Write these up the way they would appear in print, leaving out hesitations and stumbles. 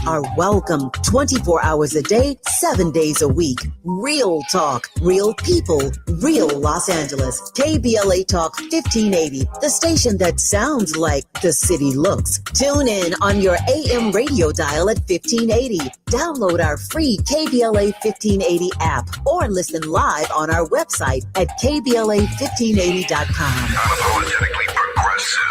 are welcome 24 hours a day, 7 days a week. Real talk, real people, real Los Angeles. KBLA Talk 1580, the station that sounds like the city looks. Tune in on your AM radio dial at 1580. Download our free KBLA 1580 app or listen live on our website at KBLA1580.com. Unapologetically progressive.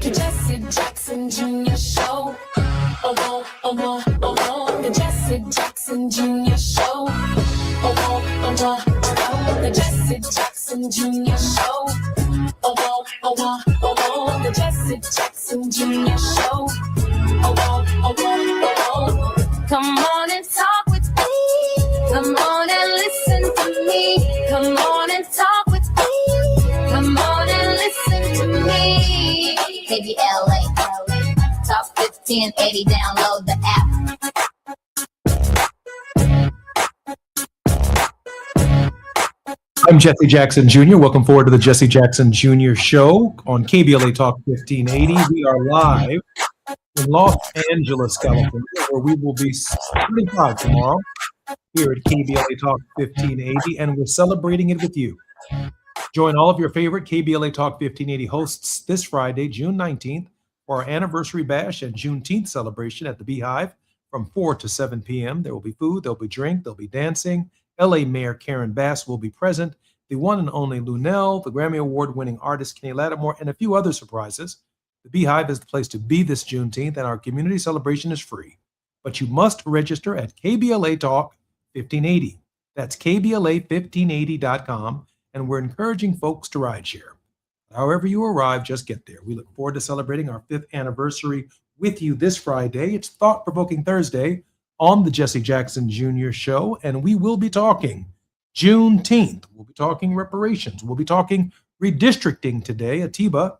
The Jesse Jackson Jr. Show. Oh, oh, oh, oh, oh. The Jesse Jackson Jr. Show. Oh, oh, oh, oh, oh. The Jesse Jackson Jr. Show. Oh, oh, oh, oh, oh. The Jesse Jackson Jr. Show. Oh, oh, oh, oh, oh. Come on and talk with me. Come on and listen to me. Come on and talk with me. Come on and listen to me. KBLA, Talk 1580, download the app. I'm Jesse Jackson Jr. Welcome forward to the Jesse Jackson Jr. Show on KBLA Talk 1580. We are live in Los Angeles, California, where we will be 75 tomorrow here at KBLA Talk 1580, and we're celebrating it with you. Join all of your favorite KBLA Talk 1580 hosts this Friday, June 19th, for our anniversary bash and Juneteenth celebration at the Beehive from 4 to 7 p.m. There will be food, there'll be drink, there'll be dancing. LA Mayor Karen Bass will be present, the one and only Lunel, the Grammy Award-winning artist Kenny Lattimore, and a few other surprises. The Beehive is the place to be this Juneteenth, and our community celebration is free. But you must register at KBLA Talk 1580. That's KBLA1580.com, and we're encouraging folks to rideshare. However you arrive, just get there. We look forward to celebrating our 5th anniversary with you this Friday. It's Thought-Provoking Thursday on the Jesse Jackson Jr. Show, and we will be talking Juneteenth. We'll be talking reparations. We'll be talking redistricting today. Atiba,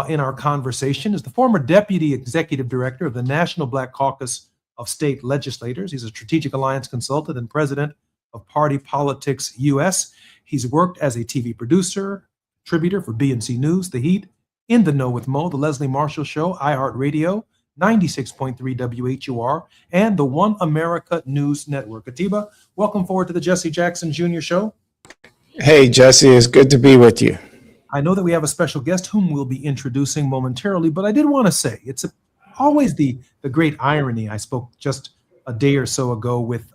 in our conversation, is the former Deputy Executive Director of the National Black Caucus of State Legislators. He's a strategic alliance consultant and president of Party Politics US. He's worked as a TV producer, contributor for BNC News, The Heat, In the Know with Mo, The Leslie Marshall Show, iHeartRadio, 96.3 WHUR, and the One America News Network. Atiba, welcome forward to the Jesse Jackson Jr. Show. Hey, Jesse, it's good to be with you. I know that we have a special guest whom we'll be introducing momentarily, but I did want to say it's always the great irony. I spoke just a day or so ago with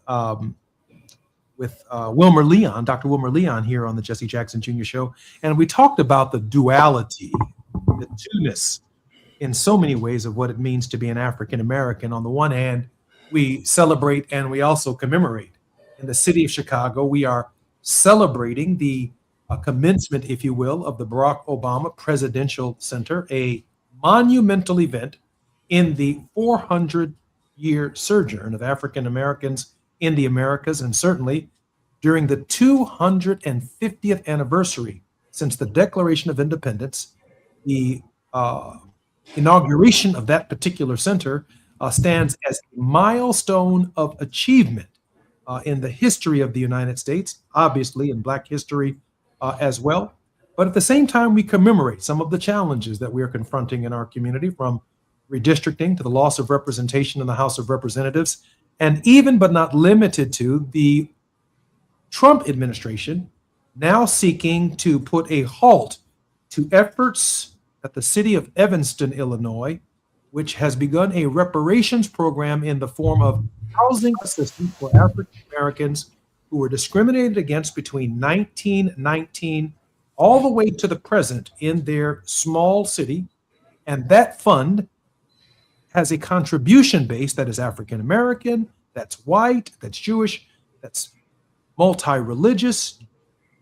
Wilmer Leon, Dr. Wilmer Leon here on the Jesse Jackson Jr. Show, and we talked about the duality, the two-ness in so many ways of what it means to be an African American. On the one hand, we celebrate and we also commemorate. In the city of Chicago, we are celebrating the commencement, if you will, of the Barack Obama Presidential Center, a monumental event in the 400-year sojourn of African Americans in the Americas, and certainly during the 250th anniversary since the Declaration of Independence. The inauguration of that particular center stands as a milestone of achievement in the history of the United States, obviously in Black history as well. But at the same time, we commemorate some of the challenges that we are confronting in our community, from redistricting to the loss of representation in the House of Representatives, and even but not limited to the Trump administration now seeking to put a halt to efforts at the city of Evanston, Illinois, which has begun a reparations program in the form of housing assistance for African Americans who were discriminated against between 1919 all the way to the present in their small city. And that fund has a contribution base that is African American, that's white, that's Jewish, that's multi-religious.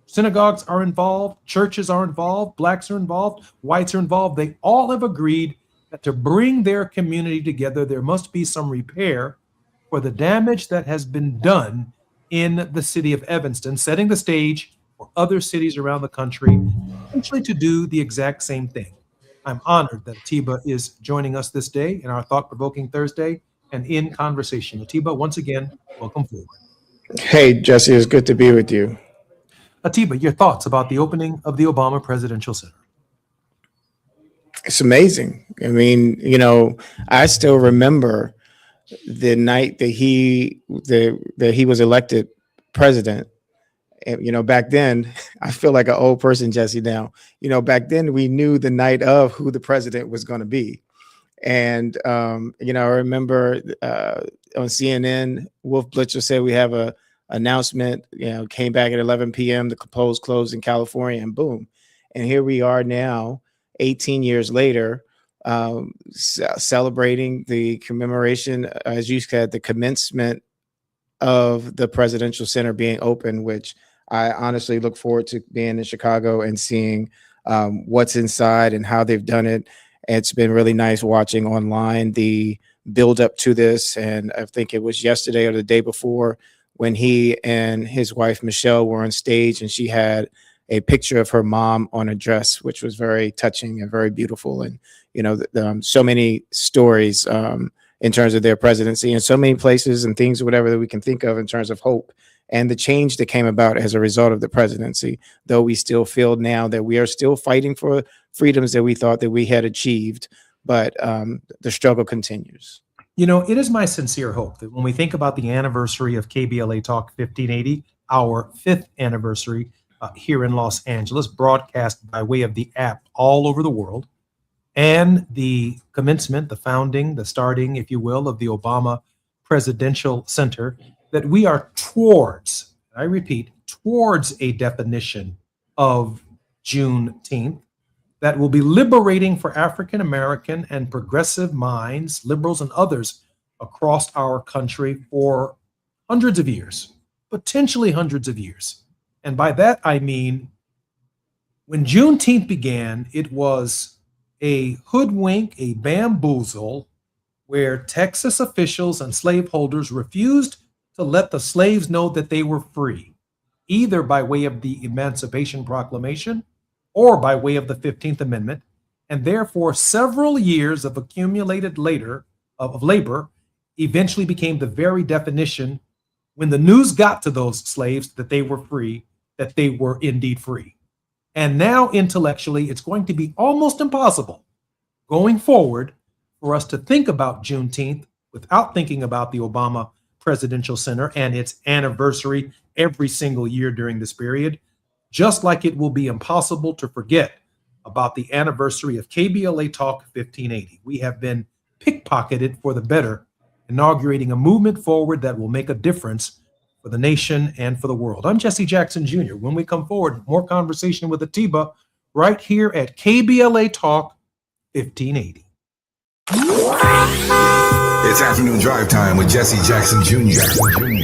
Synagogues are involved, churches are involved, Blacks are involved, whites are involved. They all have agreed that to bring their community together, there must be some repair for the damage that has been done in the city of Evanston, setting the stage for other cities around the country, essentially to do the exact same thing. I'm honored that Atiba is joining us this day in our Thought-Provoking Thursday and in conversation. Atiba, once again, welcome forward. Hey, Jesse, it's good to be with you. Atiba, your thoughts about the opening of the Obama Presidential Center? It's amazing. I mean, I still remember the night that he was elected president. And, back then, I feel like an old person, Jesse, now. Back then we knew the night of who the president was going to be. And, I remember on CNN, Wolf Blitzer said we have a announcement, came back at 11 p.m. The polls closed in California, and boom. And here we are now, 18 years later, celebrating the commemoration, as you said, the commencement of the Presidential Center being open, which I honestly look forward to being in Chicago and seeing what's inside and how they've done it. It's been really nice watching online the build up to this. And I think it was yesterday or the day before when he and his wife, Michelle, were on stage, and she had a picture of her mom on a dress, which was very touching and very beautiful. And, so many stories in terms of their presidency, and so many places and things, whatever that we can think of in terms of hope and the change that came about as a result of the presidency, though we still feel now that we are still fighting for freedoms that we thought that we had achieved, but the struggle continues. It is my sincere hope that when we think about the anniversary of KBLA Talk 1580, our 5th anniversary here in Los Angeles, broadcast by way of the app all over the world, and the commencement, the founding, the starting, if you will, of the Obama Presidential Center, that we are towards, I repeat, towards a definition of Juneteenth that will be liberating for African American and progressive minds, liberals and others across our country for hundreds of years, potentially hundreds of years. And by that, I mean, when Juneteenth began, it was a hoodwink, a bamboozle, where Texas officials and slaveholders refused to let the slaves know that they were free, either by way of the Emancipation Proclamation or by way of the 15th Amendment. And therefore, several years of accumulated labor eventually became the very definition, when the news got to those slaves that they were free, that they were indeed free. And now intellectually, it's going to be almost impossible going forward for us to think about Juneteenth without thinking about the Obama Presidential Center and its anniversary every single year during this period, just like it will be impossible to forget about the anniversary of KBLA Talk 1580. We have been pickpocketed for the better, inaugurating a movement forward that will make a difference for the nation and for the world. I'm Jesse Jackson Jr. When we come forward, more conversation with Atiba right here at KBLA Talk 1580. It's afternoon drive time with Jesse Jackson Jr.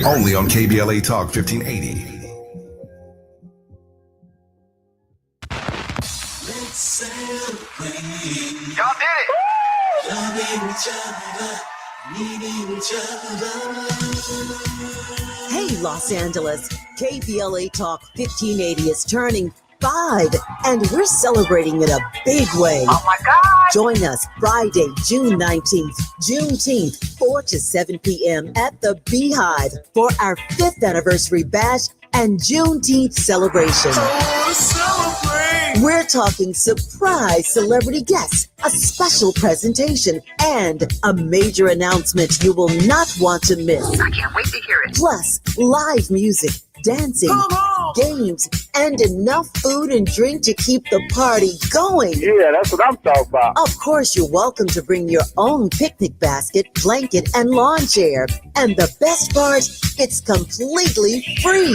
Only on KBLA Talk 1580. Let's celebrate. Y'all did it! Loving each other, needing each other. Hey, Los Angeles, KBLA Talk 1580 is turning 5, and we're celebrating in a big way. Oh my God! Join us Friday, June 19th, Juneteenth, 4 to 7 p.m. at the Beehive for our 5th anniversary bash and Juneteenth celebration. We're talking surprise celebrity guests, a special presentation, and a major announcement you will not want to miss. I can't wait to hear it. Plus, live music, dancing, games, and enough food and drink to keep the party going. Yeah, that's what I'm talking about. Of course, you're welcome to bring your own picnic basket, blanket, and lawn chair. And the best part, it's completely free.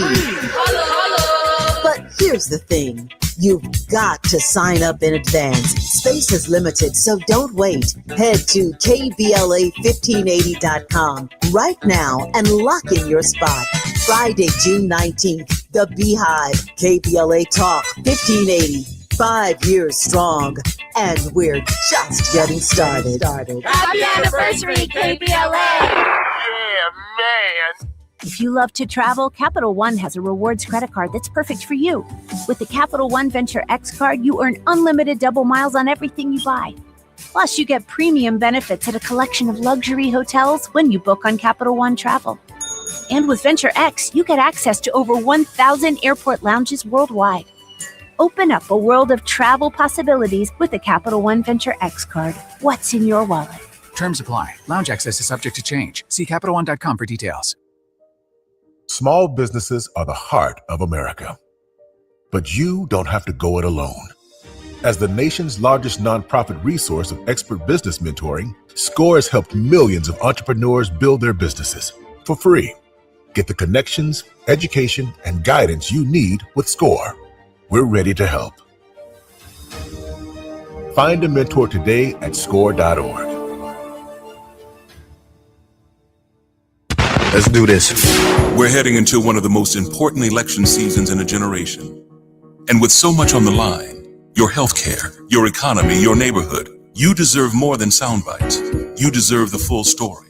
But here's the thing. You've got to sign up in advance. Space is limited, so don't wait. Head to KBLA1580.com right now and lock in your spot. Friday, June 19th, The Beehive, KBLA Talk 1580. 5 years strong, and we're just getting started. Happy anniversary, KBLA! Yeah, man. If you love to travel, Capital One has a rewards credit card that's perfect for you. With the Capital One Venture X card, you earn unlimited double miles on everything you buy. Plus, you get premium benefits at a collection of luxury hotels when you book on Capital One Travel. And with Venture X, you get access to over 1,000 airport lounges worldwide. Open up a world of travel possibilities with the Capital One Venture X card. What's in your wallet? Terms apply. Lounge access is subject to change. See CapitalOne.com for details. Small businesses are the heart of America. But you don't have to go it alone. As the nation's largest nonprofit resource of expert business mentoring, SCORE has helped millions of entrepreneurs build their businesses for free. Get the connections, education, and guidance you need with SCORE. We're ready to help. Find a mentor today at score.org. Let's do this. We're heading into one of the most important election seasons in a generation. And with so much on the line, your healthcare, your economy, your neighborhood, you deserve more than sound bites. You deserve the full story.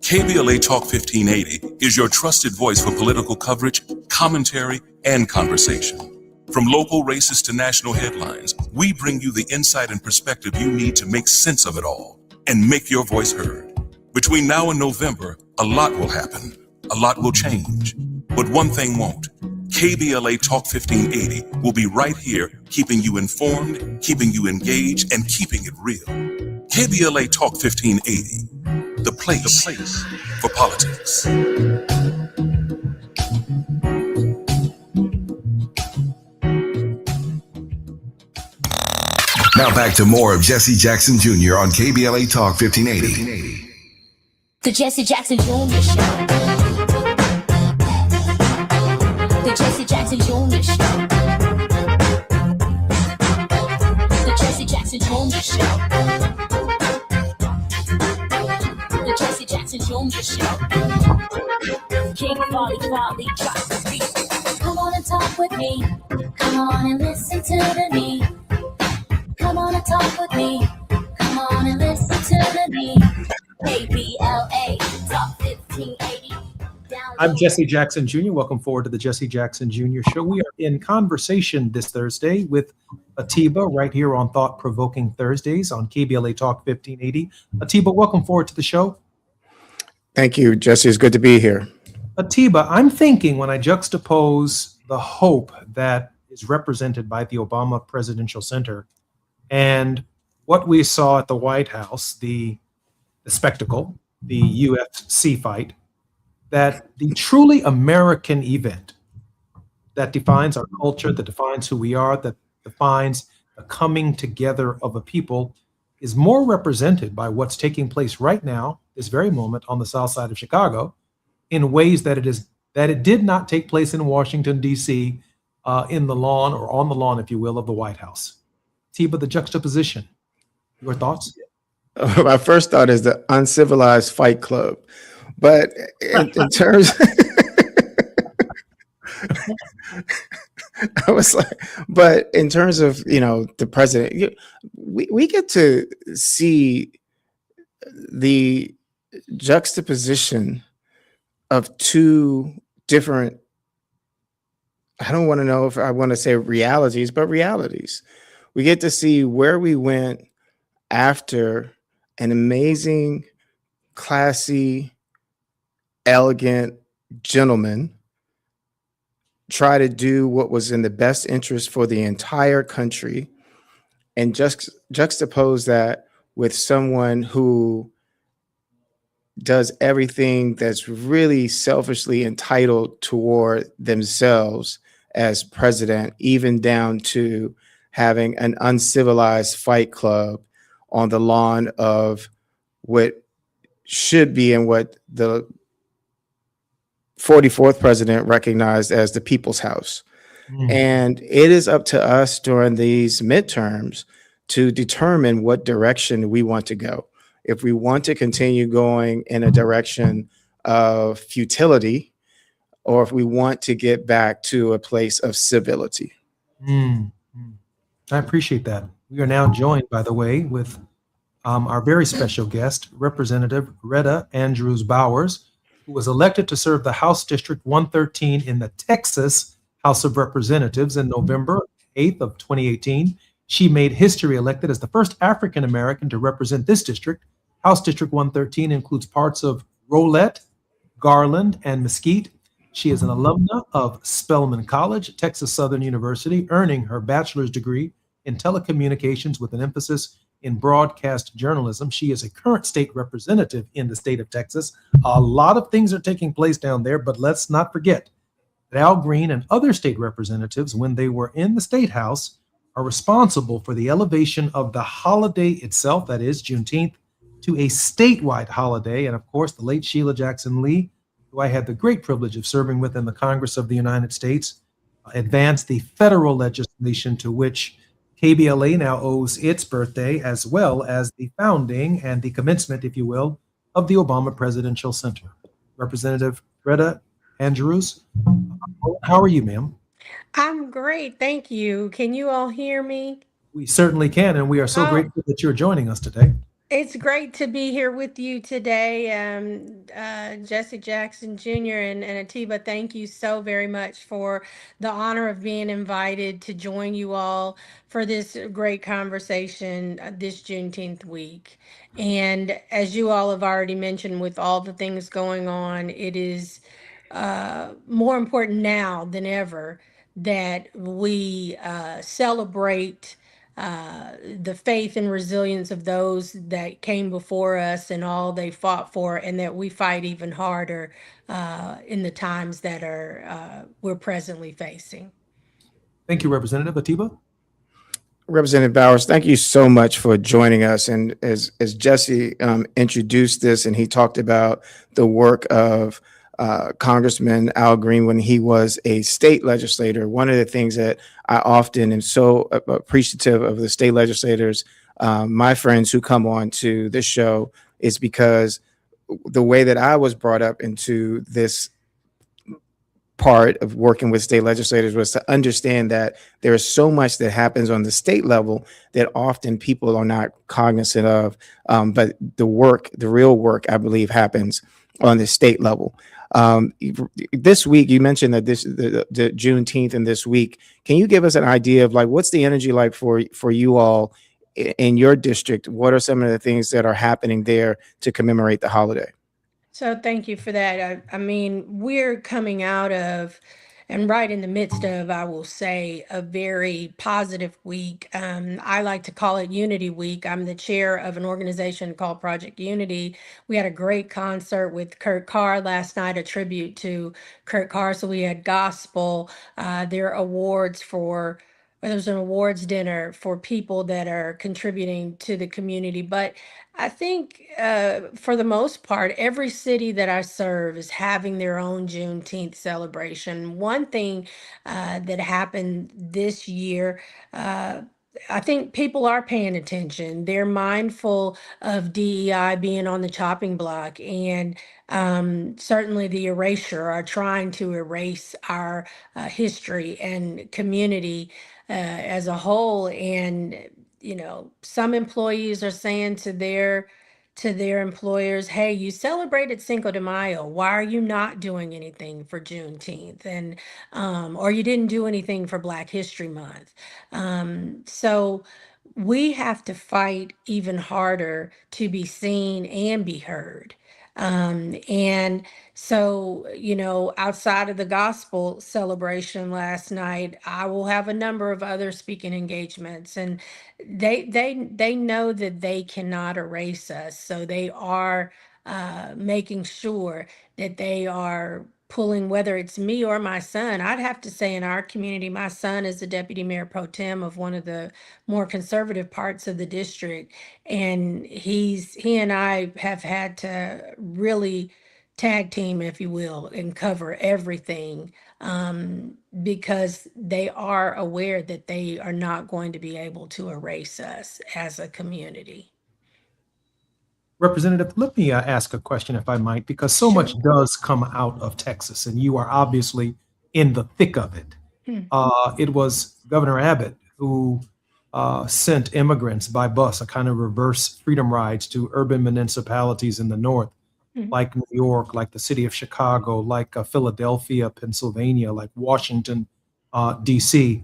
KBLA Talk 1580 is your trusted voice for political coverage, commentary, and conversation. From local races to national headlines, we bring you the insight and perspective you need to make sense of it all and make your voice heard. Between now and November, a lot will happen. A lot will change. But one thing won't. KBLA Talk 1580 will be right here, keeping you informed, keeping you engaged, and keeping it real. KBLA Talk 1580. The place for politics. Now back to more of Jesse Jackson Jr. on KBLA Talk 1580. The Jesse Jackson Jr. Show. The Jesse Jackson Jr. Show. The Jesse Jackson Jr. Show. The Jesse Jackson Jr. Show. King Folly, drop the beat. Come on and talk with me. Come on and listen to me. Come on and talk with me. Come on and listen to me. KBLA Talk 1580. I'm Jesse Jackson Jr. Welcome forward to the Jesse Jackson Jr. Show. We are in conversation this Thursday with Atiba right here on Thought Provoking Thursdays on KBLA Talk 1580. Atiba, welcome forward to the show. Thank you, Jesse. It's good to be here. Atiba, I'm thinking when I juxtapose the hope that is represented by the Obama Presidential Center and what we saw at the White House, the spectacle, the UFC fight, that the truly American event that defines our culture, that defines who we are, that defines the coming together of a people is more represented by what's taking place right now, this very moment on the south side of Chicago, in ways that it did not take place in Washington, D.C., in the lawn or on the lawn, if you will, of the White House. Tiba, the juxtaposition. Your thoughts? My first thought is the uncivilized fight club. But in terms, I was like, but in terms of, the president, we get to see the juxtaposition of two different, I don't want to know if I want to say realities, but realities. We get to see where we went after an amazing, classy, elegant gentleman try to do what was in the best interest for the entire country, and just juxtapose that with someone who does everything that's really selfishly entitled toward themselves as president, even down to having an uncivilized fight club on the lawn of what should be and what the 44th president recognized as the people's house. And it is up to us during these midterms to determine what direction we want to go. If we want to continue going in a direction of futility, or if we want to get back to a place of civility. I appreciate that. We are now joined, by the way, with our very special guest, Representative Retta Andrews Bowers, who was elected to serve the House District 113 in the Texas House of Representatives in November 8th of 2018. She made history, elected as the first African American to represent this district. House District 113 includes parts of Rolette, Garland and Mesquite. She is an alumna of Spelman College, Texas Southern University, earning her bachelor's degree in telecommunications with an emphasis in broadcast journalism. She is a current state representative in the state of Texas. A lot of things are taking place down there, but let's not forget that Al Green and other state representatives, when they were in the state house, are responsible for the elevation of the holiday itself, that is Juneteenth, to a statewide holiday. And of course, the late Sheila Jackson Lee, who I had the great privilege of serving with in the Congress of the United States, advanced the federal legislation to which KBLA now owes its birthday, as well as the founding and the commencement, if you will, of the Obama Presidential Center. Representative Greta Andrews, how are you, ma'am? I'm great, thank you. Can you all hear me? We certainly can, and we are so Oh, grateful that you're joining us today. it's great to be here with you today, Jesse Jackson Jr. and Atiba. Thank you so very much for the honor of being invited to join you all for this great conversation this Juneteenth week. And as you all have already mentioned, with all the things going on, it is more important now than ever that we celebrate the faith and resilience of those that came before us and all they fought for, and that we fight even harder in the times that we're presently facing. Thank you, Representative Atiba. Representative Bowers, thank you so much for joining us. And as Jesse introduced this, and he talked about the work of Congressman Al Green when he was a state legislator, one of the things that I often am so appreciative of the state legislators, my friends who come on to this show, is because the way that I was brought up into this part of working with state legislators was to understand that there is so much that happens on the state level that often people are not cognizant of. But the real work, I believe, happens on the state level. This week, you mentioned that the Juneteenth and this week. Can you give us an idea of like what's the energy like for you all in your district? What are some of the things that are happening there to commemorate the holiday? So thank you for that. I mean, we're coming out of and right in the midst of, I will say, a very positive week. I like to call it Unity Week. I'm the chair of an organization called Project Unity. We had a great concert with Kurt Carr last night, a tribute to Kurt Carr. So we had gospel. There are awards for there's an awards dinner for people that are contributing to the community. But I think for the most part, every city that I serve is having their own Juneteenth celebration. One thing that happened this year, I think people are paying attention. They're mindful of DEI being on the chopping block, and certainly the erasure are trying to erase our history and community as a whole. And some employees are saying to their employers, hey, you celebrated Cinco de Mayo, why are you not doing anything for Juneteenth? And or you didn't do anything for Black History Month. So we have to fight even harder to be seen and be heard. And so, outside of the gospel celebration last night, I will have a number of other speaking engagements, and they know that they cannot erase us. So they are making sure that they are pulling, whether it's me or my son. I'd have to say in our community, my son is the deputy mayor pro tem of one of the more conservative parts of the district. And he and I have had to really tag team, if you will, and cover everything because they are aware that they are not going to be able to erase us as a community. Representative, let me ask a question, if I might, because so much does come out of Texas, and you are obviously in the thick of it. It was Governor Abbott who sent immigrants by bus, a kind of reverse freedom rides to urban municipalities in the north, like New York, like the city of Chicago, like Philadelphia, Pennsylvania, like Washington, D.C.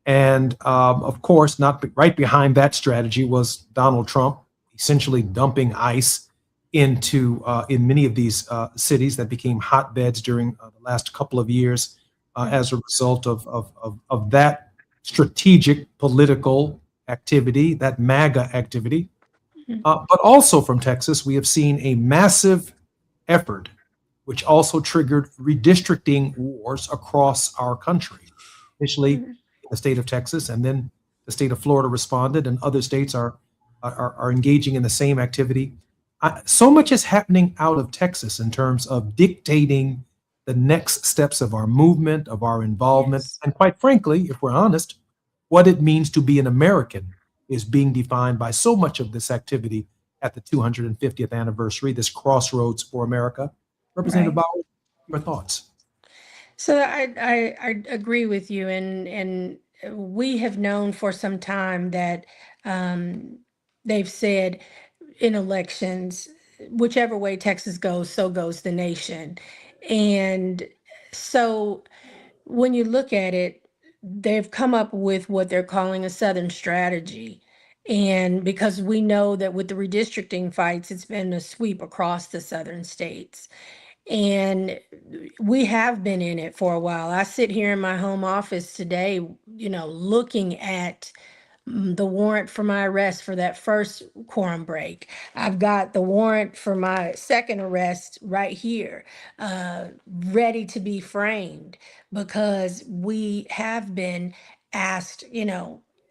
And of course, not right behind that strategy was Donald Trump, essentially dumping ICE into in many of these cities that became hotbeds during the last couple of years as a result of that strategic political activity, that MAGA activity. But also from Texas, we have seen a massive effort, which also triggered redistricting wars across our country. Initially, in the state of Texas, and then the state of Florida responded, and other states are engaging in the same activity. So much is happening out of Texas in terms of dictating the next steps of our movement, of our involvement, Yes. and quite frankly, if we're honest, what it means to be an American is being defined by so much of this activity at the 250th anniversary, this crossroads for America. Representative Right. Bauer, your thoughts? So I agree with you, and we have known for some time that they've said in elections, whichever way Texas goes, so goes the nation. And so when you look at it, they've come up with what they're calling a Southern strategy. And because we know that with the redistricting fights, it's been a sweep across the Southern states. And we have been in it for a while. I sit here in my home office today, looking at the warrant for my arrest for that first quorum break. I've got the warrant for my second arrest right here, ready to be framed because we have been asked,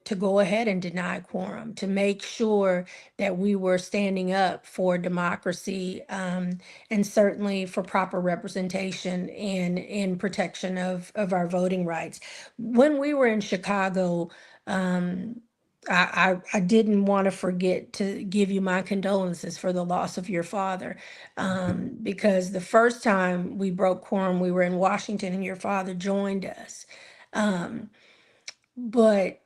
to go ahead and deny quorum, to make sure that we were standing up for democracy, and certainly for proper representation and in protection of our voting rights. When we were in Chicago, I didn't want to forget to give you my condolences for the loss of your father, because the first time we broke quorum, we were in Washington and your father joined us. But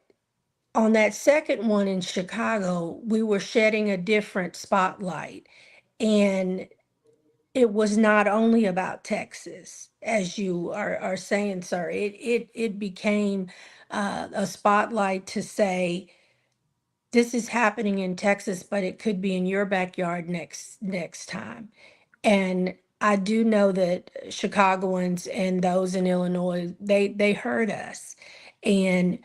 on that second one in Chicago, we were shedding a different spotlight. And it was not only about Texas, as you are saying, sir. It became a spotlight to say, this is happening in Texas, but it could be in your backyard next time. And I do know that Chicagoans and those in Illinois, they heard us. And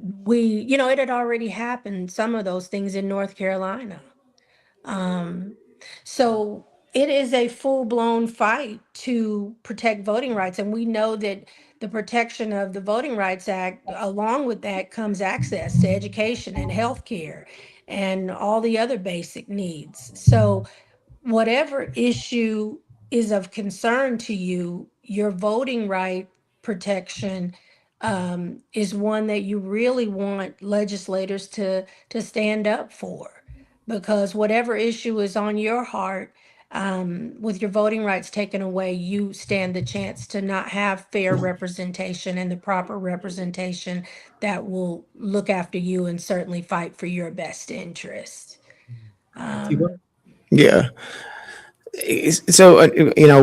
it had already happened, some of those things in North Carolina. Um, so it is a full-blown fight to protect voting rights. And we know that the protection of the Voting Rights Act, along with that comes access to education and healthcare and all the other basic needs. So whatever issue is of concern to you, your voting right protection is one that you really want legislators to stand up for, because whatever issue is on your heart, with your voting rights taken away, you stand the chance to not have fair representation and the proper representation that will look after you and certainly fight for your best interest. Atiba? Yeah. So,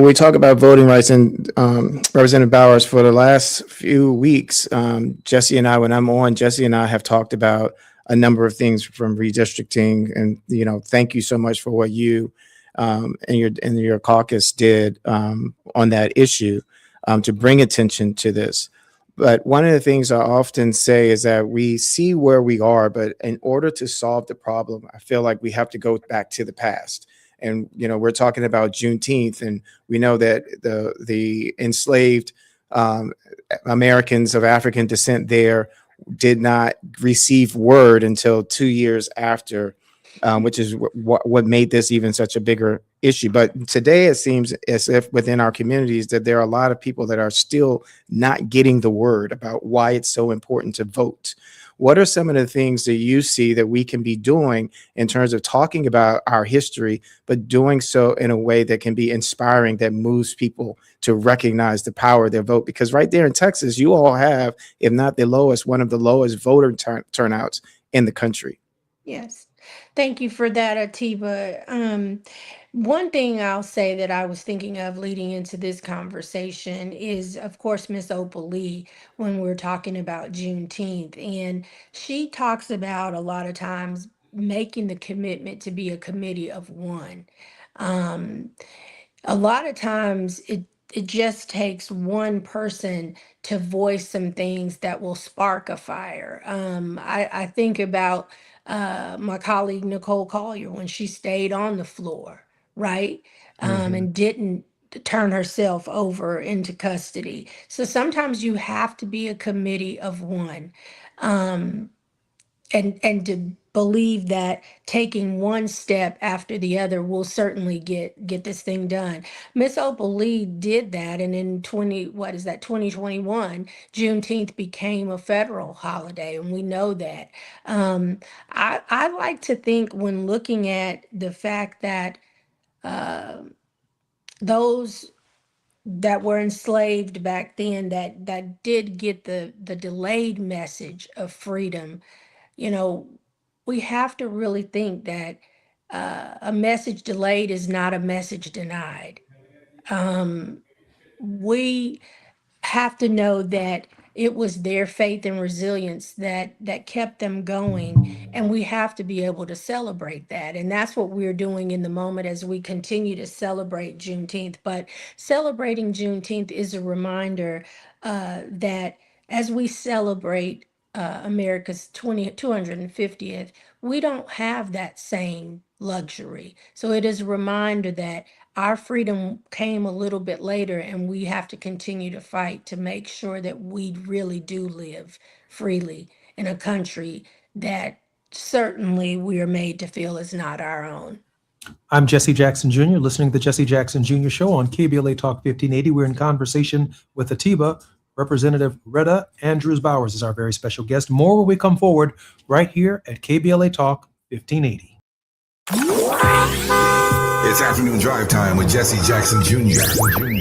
we talk about voting rights, and Representative Bowers, for the last few weeks, Jesse and I, when I'm on, Jesse and I have talked about a number of things from redistricting, and thank you so much for what you and your caucus did on that issue to bring attention to this. But one of the things I often say is that we see where we are, but in order to solve the problem, I feel like we have to go back to the past. And we're talking about Juneteenth, and we know that the enslaved Americans of African descent there did not receive word until 2 years after, which is what made this even such a bigger issue. But today it seems as if within our communities that there are a lot of people that are still not getting the word about why it's so important to vote. What are some of the things that you see that we can be doing in terms of talking about our history, but doing so in a way that can be inspiring, that moves people to recognize the power of their vote? Because right there in Texas, you all have, if not the lowest, one of the lowest voter turnouts in the country. Yes. Thank you for that, Atiba. One thing I'll say that I was thinking of leading into this conversation is, of course, Miss Opal Lee, when we're talking about Juneteenth. And she talks about a lot of times making the commitment to be a committee of one. A lot of times it just takes one person to voice some things that will spark a fire. I think about my colleague Nicole Collier when she stayed on the floor, right? And didn't turn herself over into custody. So sometimes you have to be a committee of one. Um, and to believe that taking one step after the other will certainly get this thing done. Miss Opal Lee did that, and in 2021, Juneteenth became a federal holiday, and we know that. I like to think when looking at the fact that those that were enslaved back then that did get the delayed message of freedom, you know, we have to really think that a message delayed is not a message denied. We have to know that it was their faith and resilience that kept them going, and we have to be able to celebrate that. And that's what we're doing in the moment as we continue to celebrate Juneteenth. But celebrating Juneteenth is a reminder that as we celebrate America's 250th, we don't have that same luxury. So it is a reminder that our freedom came a little bit later, and we have to continue to fight to make sure that we really do live freely in a country that certainly we are made to feel is not our own. I'm Jesse Jackson Jr., listening to the Jesse Jackson Jr. Show on KBLA Talk 1580. We're in conversation with Atiba. Representative Retta Andrews Bowers is our very special guest. More when we come forward right here at KBLA Talk 1580. It's afternoon drive time with Jesse Jackson Jr.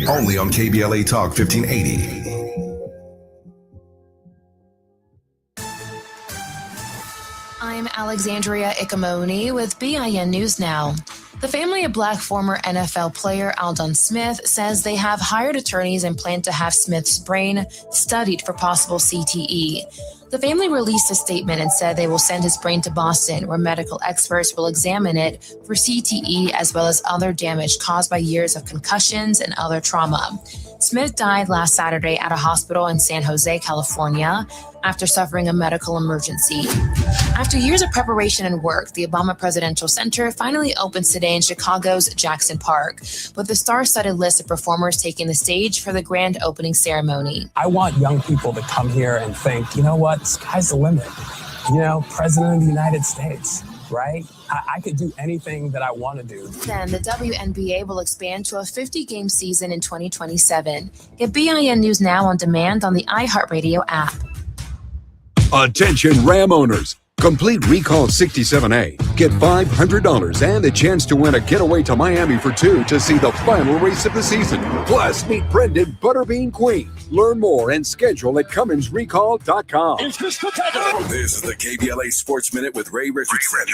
Only on KBLA Talk 1580. I'm Alexandria Ikamoni with BIN News Now. The family of Black former NFL player Aldon Smith says they have hired attorneys and plan to have Smith's brain studied for possible CTE. The family released a statement and said they will send his brain to Boston, where medical experts will examine it for CTE as well as other damage caused by years of concussions and other trauma. Smith died last Saturday at a hospital in San Jose, California, after suffering a medical emergency. After years of preparation and work, the Obama Presidential Center finally opens today in Chicago's Jackson Park, with a star-studded list of performers taking the stage for the grand opening ceremony. I want young people to come here and think, you know what, sky's the limit. You know, President of the United States, right? I could do anything that I want to do. Then the WNBA will expand to a 50-game season in 2027. Get BIN News Now on demand on the iHeartRadio app. Attention Ram owners. Complete Recall 67A. Get $500 and a chance to win a getaway to Miami for two to see the final race of the season. Plus, meet Brendan Butterbean Queen. Learn more and schedule at CumminsRecall.com. This is the KBLA Sports Minute with Ray Richardson.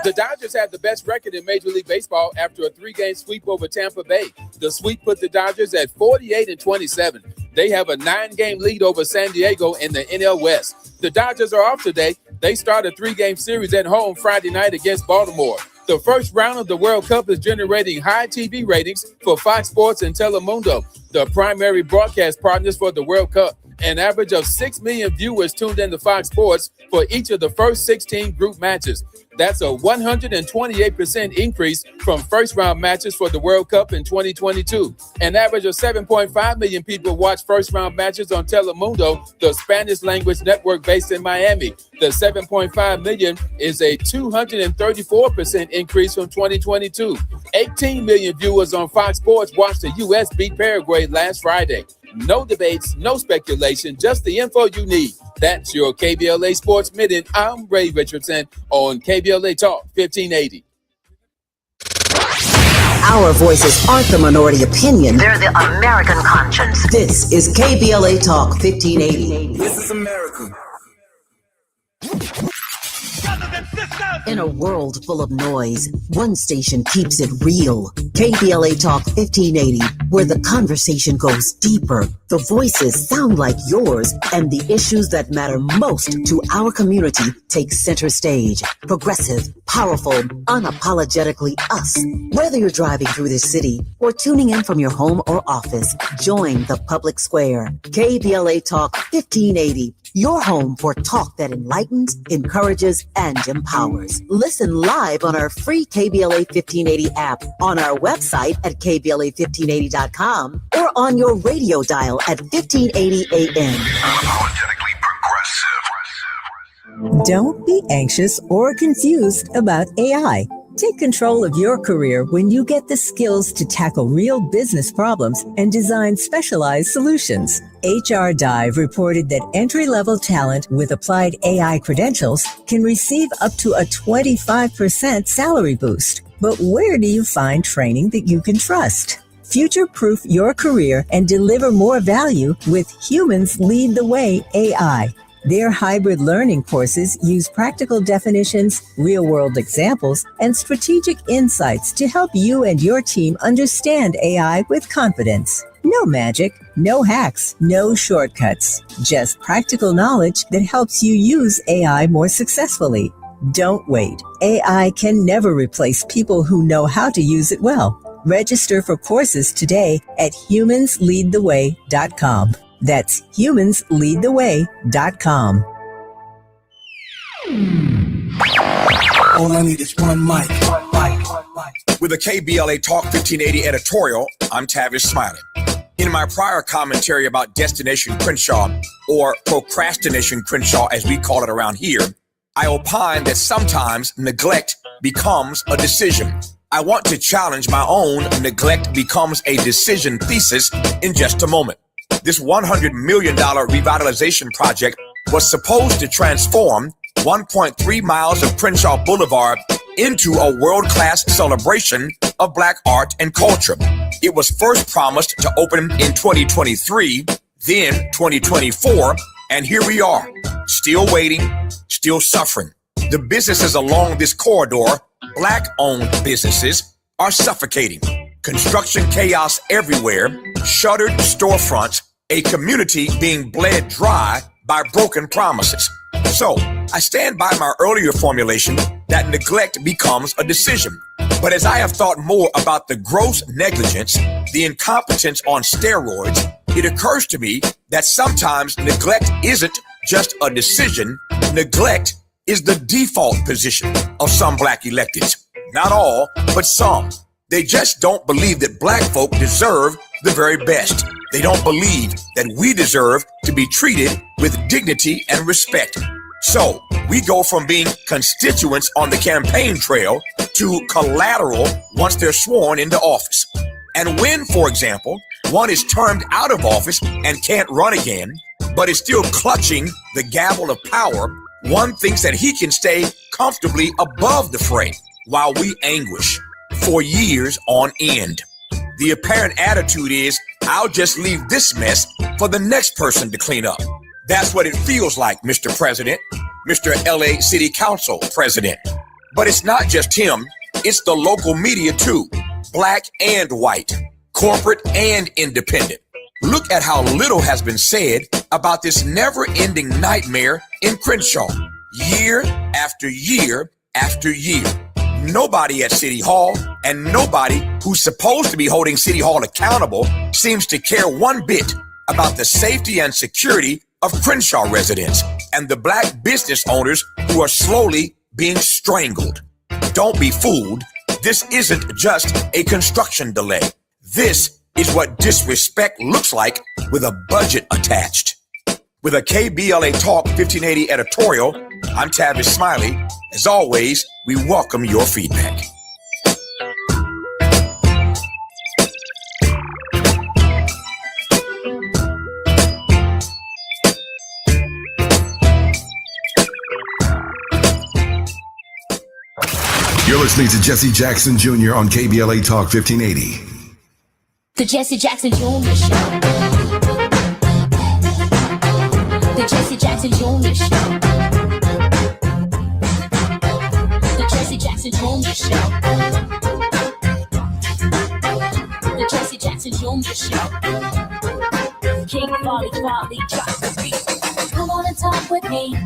The Dodgers have the best record in Major League Baseball after a 3-game sweep over Tampa Bay. The sweep put the Dodgers at 48-27. They have a 9-game lead over San Diego in the NL West. The Dodgers are off today. They start a 3-game series at home Friday night against Baltimore. The first round of the World Cup is generating high TV ratings for Fox Sports and Telemundo, the primary broadcast partners for the World Cup. An average of 6 million viewers tuned into Fox Sports for each of the first 16 group matches. That's a 128% increase from first-round matches for the World Cup in 2022. An average of 7.5 million people watch first-round matches on Telemundo, the Spanish-language network based in Miami. The 7.5 million is a 234% increase from 2022. 18 million viewers on Fox Sports watched the U.S. beat Paraguay last Friday. No debates, no speculation, just the info you need. That's your KBLA Sports Minute. I'm Ray Richardson on KBLA Talk 1580. Our voices aren't the minority opinion. They're the American conscience. This is KBLA Talk 1580. This is America. Rather than In a world full of noise, one station keeps it real. KBLA Talk 1580, where the conversation goes deeper, the voices sound like yours, and the issues that matter most to our community take center stage. Progressive, powerful, unapologetically us. Whether you're driving through the city or tuning in from your home or office, join the public square. KBLA Talk 1580. Your home for talk that enlightens, encourages, and empowers. Listen live on our free KBLA 1580 app, on our website at KBLA1580.com, or on your radio dial at 1580 AM. Don't be anxious or confused about AI. Take control of your career when you get the skills to tackle real business problems and design specialized solutions. HR Dive reported that entry-level talent with applied AI credentials can receive up to a 25% salary boost. But where do you find training that you can trust? Future-proof your career and deliver more value with Humans Lead the Way AI. Their hybrid learning courses use practical definitions, real-world examples, and strategic insights to help you and your team understand AI with confidence. No magic, no hacks, no shortcuts. Just practical knowledge that helps you use AI more successfully. Don't wait. AI can never replace people who know how to use it well. Register for courses today at humansleadtheway.com. That's humansleadtheway.com. All I need is one mic. With a KBLA Talk 1580 editorial, I'm Tavis Smiley. In my prior commentary about Destination Crenshaw, or Procrastination Crenshaw as we call it around here, I opine that sometimes neglect becomes a decision. I want to challenge my own neglect becomes a decision thesis in just a moment. This $100 million revitalization project was supposed to transform 1.3 miles of Crenshaw Boulevard into a world-class celebration of Black art and culture. It was first promised to open in 2023, then 2024, and here we are, still waiting, still suffering. The businesses along this corridor, Black-owned businesses, are suffocating. Construction chaos everywhere, shuttered storefronts, a community being bled dry by broken promises. So, I stand by my earlier formulation that neglect becomes a decision. But as I have thought more about the gross negligence, the incompetence on steroids, it occurs to me that sometimes neglect isn't just a decision. Neglect is the default position of some Black electeds. Not all, but some. They just don't believe that Black folk deserve the very best. They don't believe that we deserve to be treated with dignity and respect. So we go from being constituents on the campaign trail to collateral once they're sworn into office. And when, for example, one is termed out of office and can't run again, but is still clutching the gavel of power, one thinks that he can stay comfortably above the fray while we anguish for years on end. The apparent attitude is, I'll just leave this mess for the next person to clean up. That's what it feels like, Mr. President, Mr. LA City Council President. But it's not just him, it's the local media too, Black and white, corporate and independent. Look at how little has been said about this never-ending nightmare in Crenshaw, year after year after year. Nobody at City Hall and nobody who's supposed to be holding City Hall accountable seems to care one bit about the safety and security of Crenshaw residents and the Black business owners who are slowly being strangled. Don't be fooled. This isn't just a construction delay. This is what disrespect looks like with a budget attached. With a KBLA Talk 1580 editorial, I'm Tavis Smiley. As always, we welcome your feedback. You're listening to Jesse Jackson Jr. on KBLA Talk 1580. The Jesse Jackson Jr. Show. The Jesse Jackson Jr. Show. Show. The Jesse Jackson Jr. Show. King Volley drops the beat. Come on and talk with me.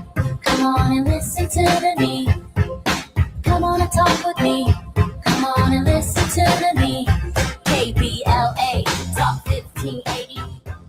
Come on and listen to the me. Come on and talk with me. Come on and listen to the me. KBLA Talk 1580.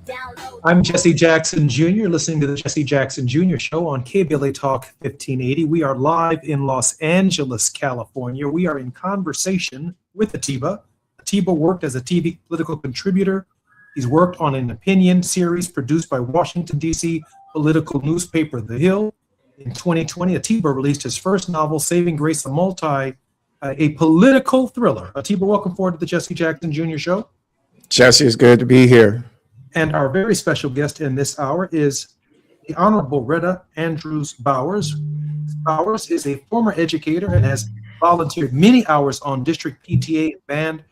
Download. I'm Jesse Jackson Jr., listening to the Jesse Jackson Jr. Show on KBLA Talk 1580. We are live in Los Angeles, California. We are in conversation with Atiba. Atiba worked as a TV political contributor. He's worked on an opinion series produced by Washington, D.C. political newspaper The Hill. In 2020, Atiba released his first novel, Saving Grace, a political thriller. Atiba, welcome forward to the Jesse Jackson Jr. Show. Jesse, it's good to be here. And our very special guest in this hour is the Honorable Retta Andrews Bowers. Bowers is a former educator and has volunteered many hours on district PTA and band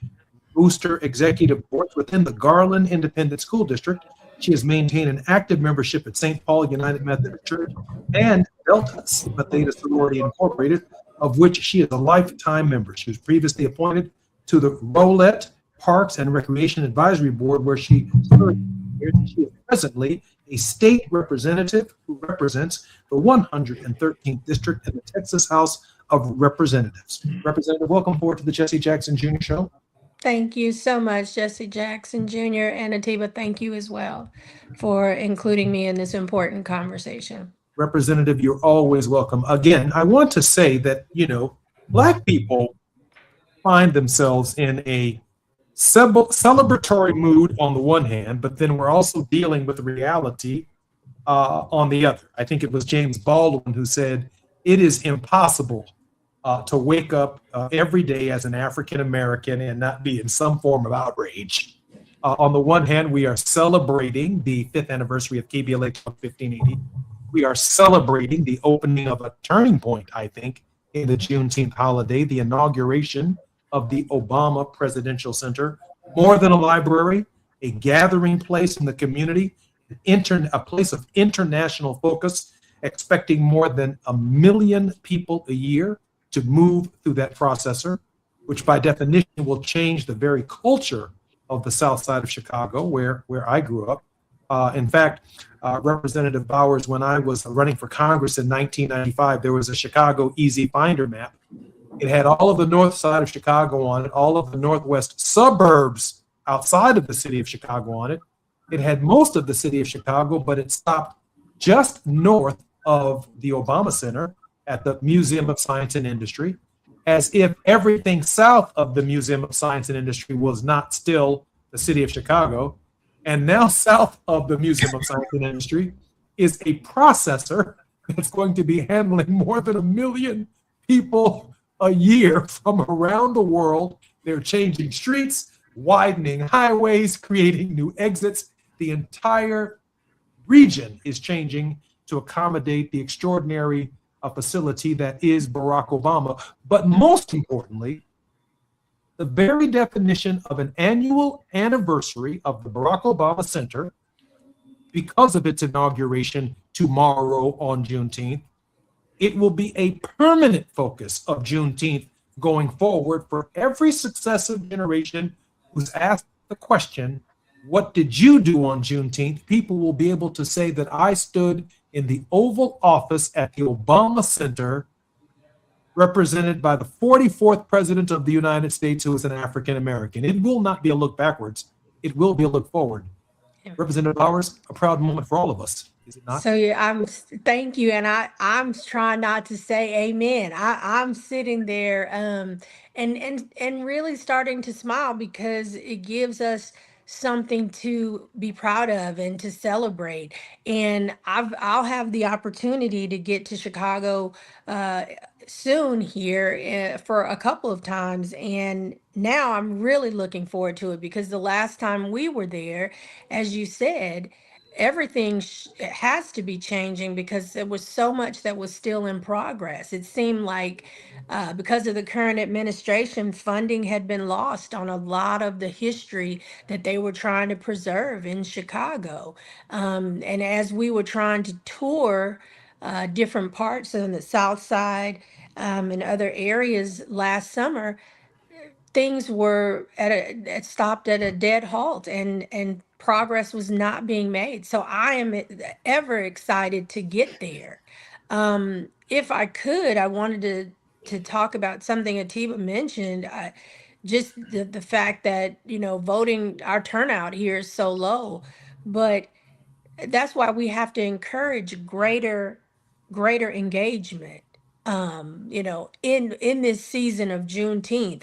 booster executive boards within the Garland Independent School District. She has maintained an active membership at St. Paul United Methodist Church and Delta Sigma Theta Sorority Incorporated, of which she is a lifetime member. She was previously appointed to the Rolette Parks and Recreation Advisory Board, where she served. She is presently a state representative who represents the 113th District in the Texas House of Representatives. Representative, welcome forward to the Jesse Jackson Jr. Show. Thank you so much, Jesse Jackson Jr. and Atiba. Thank you as well for including me in this important conversation. Representative, you're always welcome. Again, I want to say that, Black people find themselves in a celebratory mood on the one hand, but then we're also dealing with reality on the other. I think it was James Baldwin who said, it is impossible to wake up every day as an African American and not be in some form of outrage. On the one hand, we are celebrating the 5th anniversary of KBLA 1580. We are celebrating the opening of a turning point, I think, in the Juneteenth holiday, the inauguration of the Obama Presidential Center. More than a library, a gathering place in the community, a place of international focus, expecting more than 1 million people a year to move through that processor, which by definition will change the very culture of the South Side of Chicago, where I grew up. In fact, Representative Bowers, when I was running for Congress in 1995, there was a Chicago Easy Finder map. It had all of the north side of Chicago on it, all of the northwest suburbs outside of the city of Chicago on it. It had most of the city of Chicago, but it stopped just north of the Obama Center at the Museum of Science and Industry, as if everything south of the Museum of Science and Industry was not still the city of Chicago. And now south of the Museum of Science and Industry is a processor that's going to be handling more than 1 million people a year from around the world. They're changing streets, widening highways, creating new exits. The entire region is changing to accommodate the extraordinary facility that is Barack Obama. But most importantly, the very definition of an annual anniversary of the Barack Obama Center, because of its inauguration tomorrow on Juneteenth, it will be a permanent focus of Juneteenth going forward for every successive generation who's asked the question, what did you do on Juneteenth? People will be able to say that I stood in the Oval Office at the Obama Center, represented by the 44th President of the United States, who is an African American. It will not be a look backwards. It will be a look forward. Representative Bowers, a proud moment for all of us, is it not? So yeah, thank you, and I'm trying not to say amen. I'm sitting there and really starting to smile because it gives us something to be proud of and to celebrate. And I'll have the opportunity to get to Chicago soon here for a couple of times, and now I'm really looking forward to it because the last time we were there, as you said, everything has to be changing because there was so much that was still in progress. It seemed like because of the current administration, funding had been lost on a lot of the history that they were trying to preserve in Chicago. And as we were trying to tour different parts on the South Side and other areas last summer, things were stopped at a dead halt, and progress was not being made. So I am ever excited to get there. If I could, I wanted to talk about something Atiba mentioned. Just the fact that voting, our turnout here is so low, but that's why we have to encourage greater engagement, in this season of Juneteenth.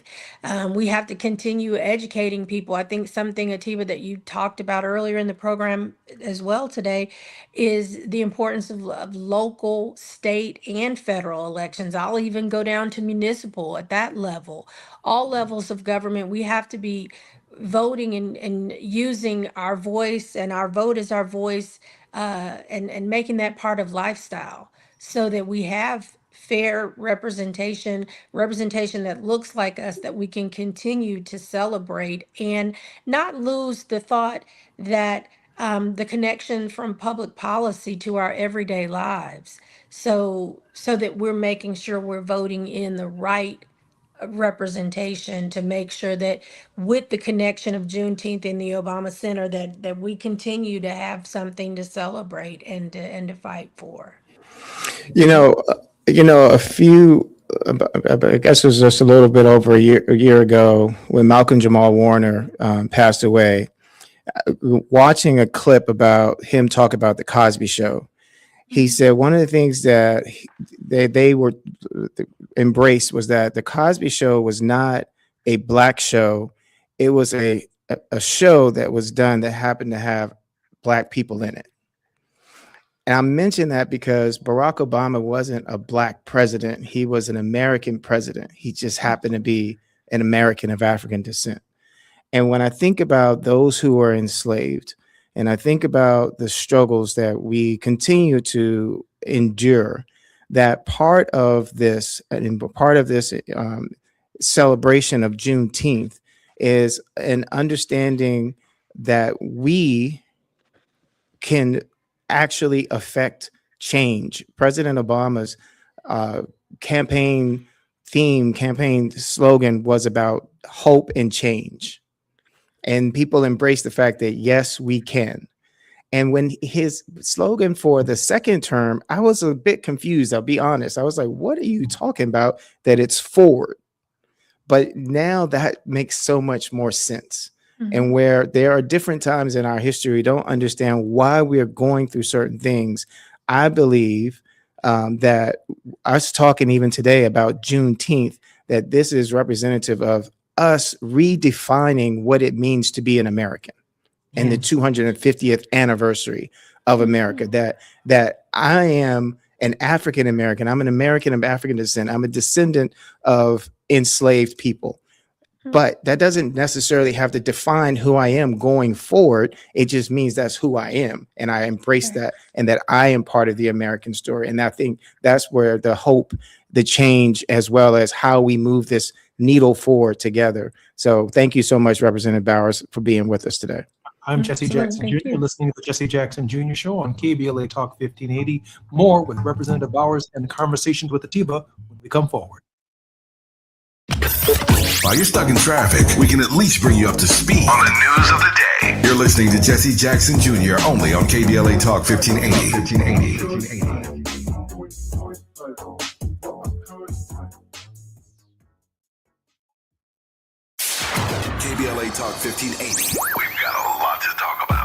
We have to continue educating people. I think something, Atiba, that you talked about earlier in the program as well today is the importance of local, state, and federal elections. I'll even go down to municipal at that level. All levels of government, we have to be voting and using our voice, and our vote is our voice, and making that part of lifestyle, so that we have fair representation that looks like us, that we can continue to celebrate and not lose the thought that the connection from public policy to our everyday lives, so that we're making sure we're voting in the right representation, to make sure that with the connection of Juneteenth in the Obama Center, that we continue to have something to celebrate and to fight for. A few, I guess it was just a little bit over a year ago when Malcolm Jamal Warner passed away, watching a clip about him talk about the Cosby Show. He said one of the things that they were embraced was that the Cosby Show was not a Black show. It was a show that was done that happened to have Black people in it. And I mention that because Barack Obama wasn't a Black president. He was an American president. He just happened to be an American of African descent. And when I think about those who are enslaved, and I think about the struggles that we continue to endure, that part of this celebration of Juneteenth is an understanding that we can actually affect change. President Obama's campaign slogan was about hope and change. And people embrace the fact that, yes, we can. And when his slogan for the second term, I was a bit confused. I'll be honest. I was like, what are you talking about? That it's forward. But now that makes so much more sense. Mm-hmm. And where there are different times in our history, we don't understand why we are going through certain things. I believe that us talking even today about Juneteenth, that this is representative of us redefining what it means to be an American, and the 250th anniversary of America, that I am an African American. I'm an American of African descent. I'm a descendant of enslaved people. But that doesn't necessarily have to define who I am going forward. It just means that's who I am. And I embrace that, and that I am part of the American story. And I think that's where the hope, the change, as well as how we move this needle forward together. So thank you so much, Representative Bowers, for being with us today. I'm Jesse Jackson Jr., listening to the Jesse Jackson Jr. Show on KBLA Talk 1580. More with Representative Bowers and conversations with Atiba when we come forward. While you're stuck in traffic, we can at least bring you up to speed on the news of the day. You're listening to Jesse Jackson Jr. only on KBLA Talk 1580. KBLA Talk 1580. We've got a lot to talk about.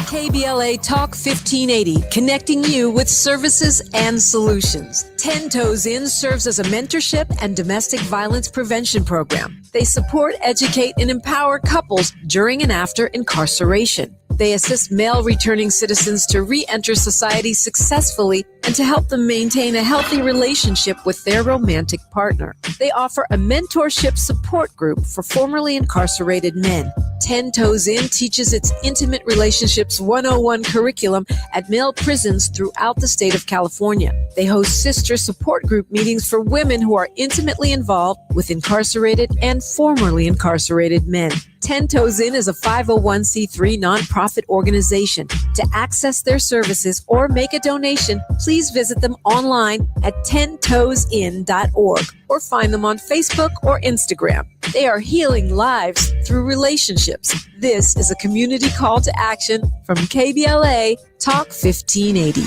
KBLA Talk 1580, connecting you with services and solutions. 10 Toes In serves as a mentorship and domestic violence prevention program. They support, educate, and empower couples during and after incarceration. They assist male returning citizens to re-enter society successfully and to help them maintain a healthy relationship with their romantic partner. They offer a mentorship support group for formerly incarcerated men. 10 Toes In teaches its Intimate Relationships 101 curriculum at male prisons throughout the state of California. They host sister support group meetings for women who are intimately involved with incarcerated and formerly incarcerated men. 10 Toes In is a 501c3 nonprofit organization. To access their services or make a donation, please visit them online at 10toesin.org or find them on Facebook or Instagram. They are healing lives through relationships. This is a community call to action from KBLA Talk 1580.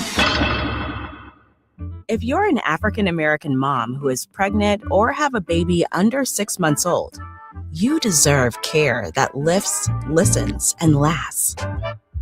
If you're an African American mom who is pregnant or have a baby under 6 months old, you deserve care that lifts, listens, and lasts.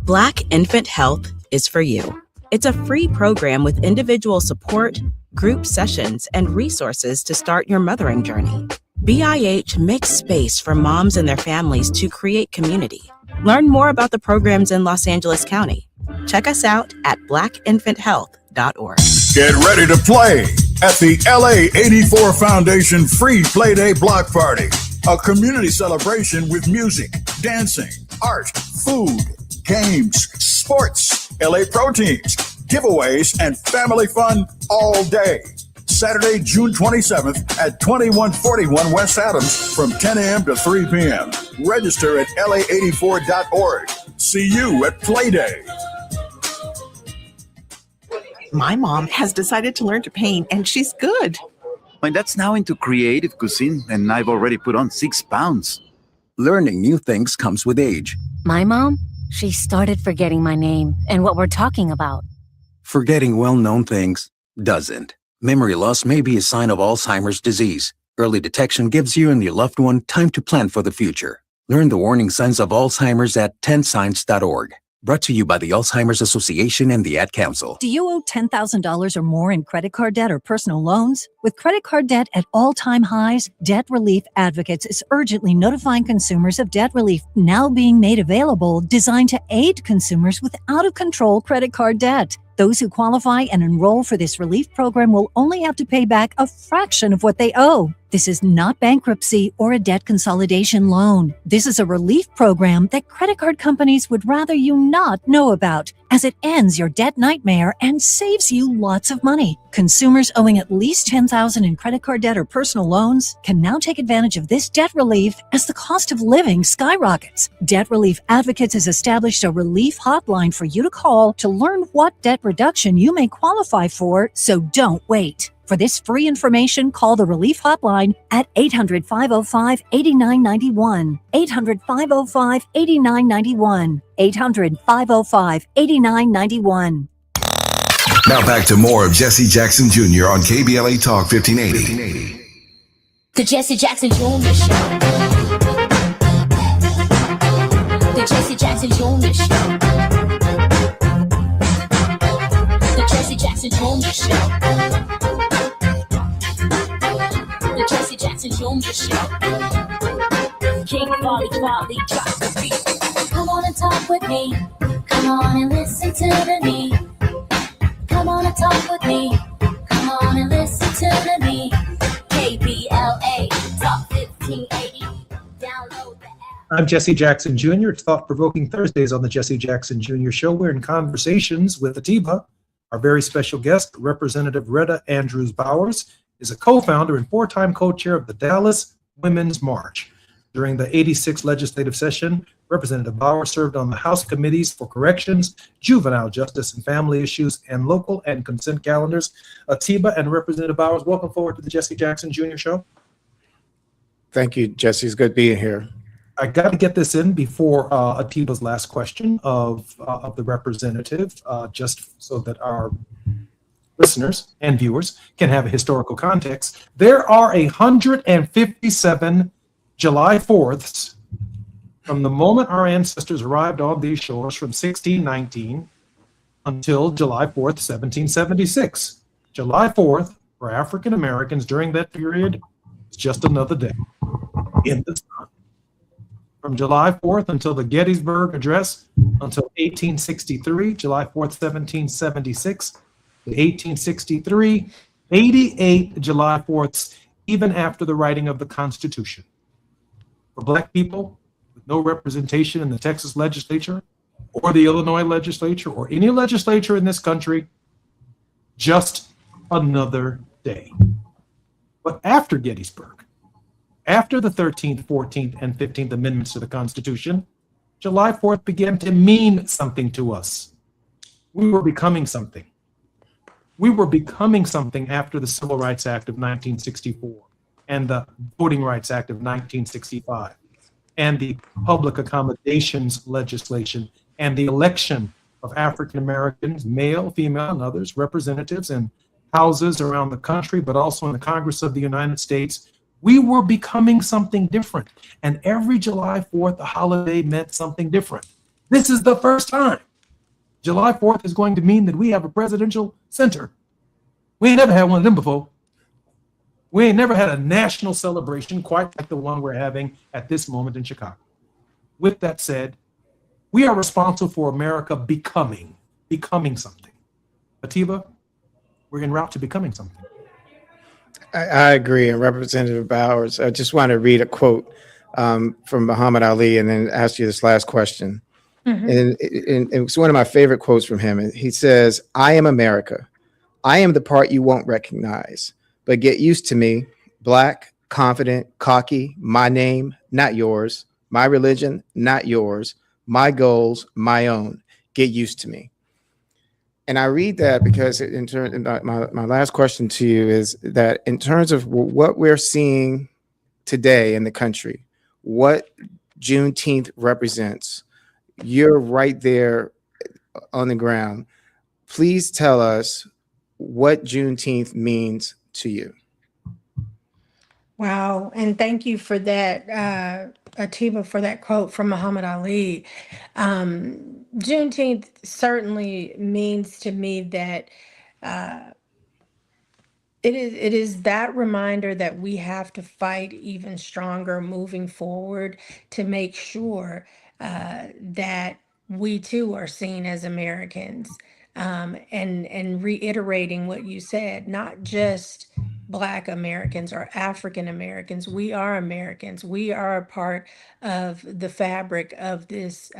Black Infant Health is for you. It's a free program with individual support, group sessions, and resources to start your mothering journey. BIH makes space for moms and their families to create community. Learn more about the programs in Los Angeles County. Check us out at blackinfanthealth.org. Get ready to play at the LA 84 Foundation Free Play Day Block Party, a community celebration with music, dancing, art, food, games, sports, LA proteins, giveaways, and family fun all day. Saturday, June 27th at 2141 West Adams from 10 a.m. to 3 p.m. Register at la84.org. See you at Play Day. My mom has decided to learn to paint, and she's good. My dad's now into creative cuisine, and I've already put on 6 pounds. Learning new things comes with age. My mom, she started forgetting my name and what we're talking about. Forgetting well-known things doesn't. Memory loss may be a sign of Alzheimer's disease. Early detection gives you and your loved one time to plan for the future. Learn the warning signs of Alzheimer's at 10signs.org. Brought to you by the Alzheimer's Association and the Ad Council. Do you owe $10,000 or more in credit card debt or personal loans? With credit card debt at all-time highs, Debt Relief Advocates is urgently notifying consumers of debt relief now being made available, designed to aid consumers with out-of-control credit card debt. Those who qualify and enroll for this relief program will only have to pay back a fraction of what they owe. This is not bankruptcy or a debt consolidation loan. This is a relief program that credit card companies would rather you not know about, as it ends your debt nightmare and saves you lots of money. Consumers owing at least $10,000 in credit card debt or personal loans can now take advantage of this debt relief as the cost of living skyrockets. Debt Relief Advocates has established a relief hotline for you to call to learn what debt reduction you may qualify for, so don't wait. For this free information, call the Relief Hotline at 800-505-8991. 800-505-8991. 800-505-8991. Now back to more of Jesse Jackson Jr. on KBLA Talk 1580. The Jesse Jackson Jr. Show. The Jesse Jackson Jr. Show. The Jesse Jackson Jr. Show. The Jesse Jackson Jr. Show. King Volley, drop the beat. Come on and talk with me. Come on and listen to me. Come on and talk with me. Come on and listen to me. KBLA Talk 1580. Download the app. I'm Jesse Jackson Jr. It's Thought-Provoking Thursdays on the Jesse Jackson Jr. Show. We're in conversations with Atiba. Our very special guest, Representative Retta Andrews Bowers, is a co-founder and 4-time co-chair of the Dallas Women's March. During the 86th legislative session, Representative Bowers served on the House Committees for Corrections, Juvenile Justice and Family Issues, and Local and Consent Calendars. Atiba and Representative Bowers, welcome forward to the Jesse Jackson Jr. Show. Thank you, Jesse. It's good being here. I got to get this in before Atiba's last question of the representative, just so that our listeners and viewers can have a historical context. There are 157 July 4ths from the moment our ancestors arrived on these shores from 1619 until July 4th, 1776. July 4th, for African Americans during that period, is just another day in the sun. From July 4th until the Gettysburg Address, until 1863, July 4th, 1776, to 1863, 88 July 4ths, even after the writing of the Constitution. For Black people with no representation in the Texas legislature or the Illinois legislature or any legislature in this country, just another day. But after Gettysburg, After the 13th, 14th, and 15th Amendments to the Constitution, July 4th began to mean something to us. We were becoming something. We were becoming something after the Civil Rights Act of 1964 and the Voting Rights Act of 1965 and the public accommodations legislation and the election of African Americans, male, female, and others, representatives in houses around the country, but also in the Congress of the United States. We were becoming something different. And every July 4th, a holiday meant something different. This is the first time. July 4th is going to mean that we have a presidential center. We ain't never had one of them before. We ain't never had a national celebration quite like the one we're having at this moment in Chicago. With that said, we are responsible for America becoming something. Atiba, we're en route to becoming something. I agree. And Representative Bowers, I just want to read a quote from Muhammad Ali and then ask you this last question. And it's one of my favorite quotes from him. He says, "I am America. I am the part you won't recognize, but get used to me. Black, confident, cocky, my name, not yours. My religion, not yours. My goals, my own. Get used to me." And I read that because my last question to you is that in terms of what we're seeing today in the country, what Juneteenth represents, you're right there on the ground. Please tell us what Juneteenth means to you. Wow. And thank you for that, Atiba, for that quote from Muhammad Ali. Juneteenth certainly means to me that it is that reminder that we have to fight even stronger moving forward to make sure that we too are seen as Americans, and reiterating what you said, not just Black Americans or African Americans. We are Americans. We are a part of the fabric of this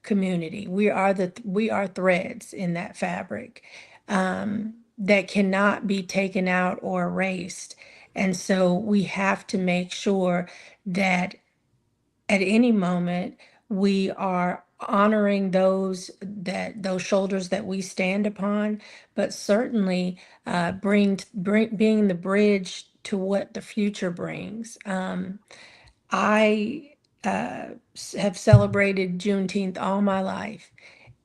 community. We are threads in that fabric. That cannot be taken out or erased. And so we have to make sure that at any moment we are honoring those shoulders that we stand upon, but certainly being the bridge to what the future brings. I have celebrated Juneteenth all my life.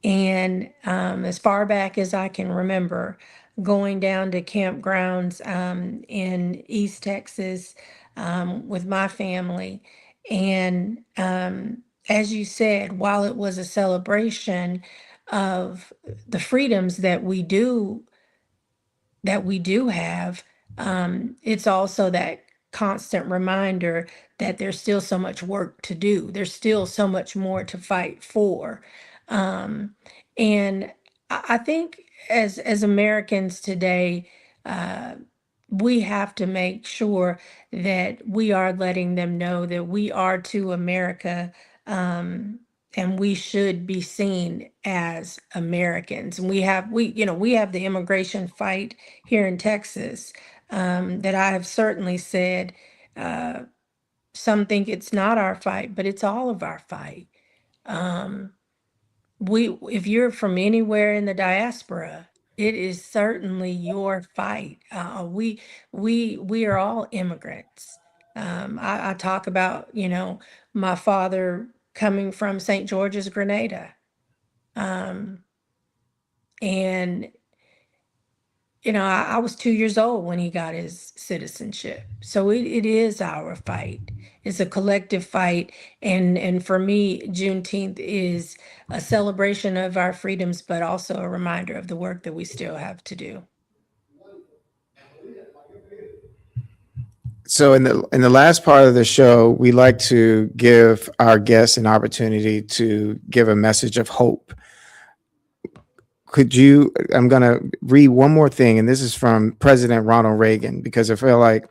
And as far back as I can remember, going down to campgrounds in East Texas with my family. And as you said, while it was a celebration of the freedoms that we do have, it's also that constant reminder that there's still so much work to do. There's still so much more to fight for. And I think as Americans today, we have to make sure that we are letting them know that we are to America, and we should be seen as Americans. And we have the immigration fight here in Texas, that I have certainly said, some think it's not our fight, but it's all of our fight. If you're from anywhere in the diaspora, it is certainly your fight. We are all immigrants. I talk about, my father coming from St. George's, Grenada. And I was 2 years old when he got his citizenship. So it is our fight. It's a collective fight. And for me, Juneteenth is a celebration of our freedoms, but also a reminder of the work that we still have to do. So in the last part of the show, we like to give our guests an opportunity to give a message of hope. I'm going to read one more thing, and this is from President Ronald Reagan, because I feel like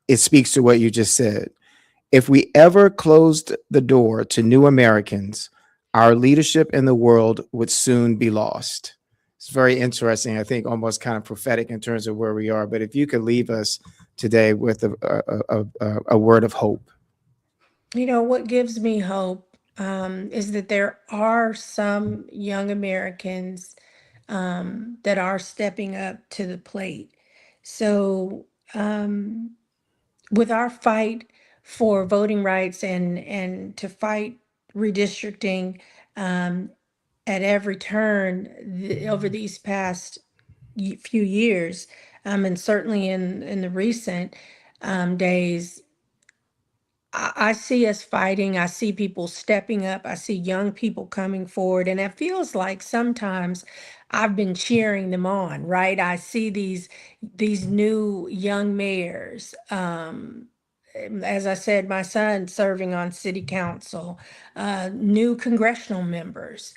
it speaks to what you just said. If we ever closed the door to new Americans, our leadership in the world would soon be lost. it's very interesting. I think almost kind of prophetic in terms of where we are. But if you could leave us today with a word of hope. You know, what gives me hope is that there are some young Americans that are stepping up to the plate. So, with our fight for voting rights and to fight redistricting at every turn over these past few years, and certainly in the recent days, I see us fighting. I see people stepping up. I see young people coming forward. And it feels like sometimes I've been cheering them on, right? I see these new young mayors. As I said, my son serving on city council, new congressional members.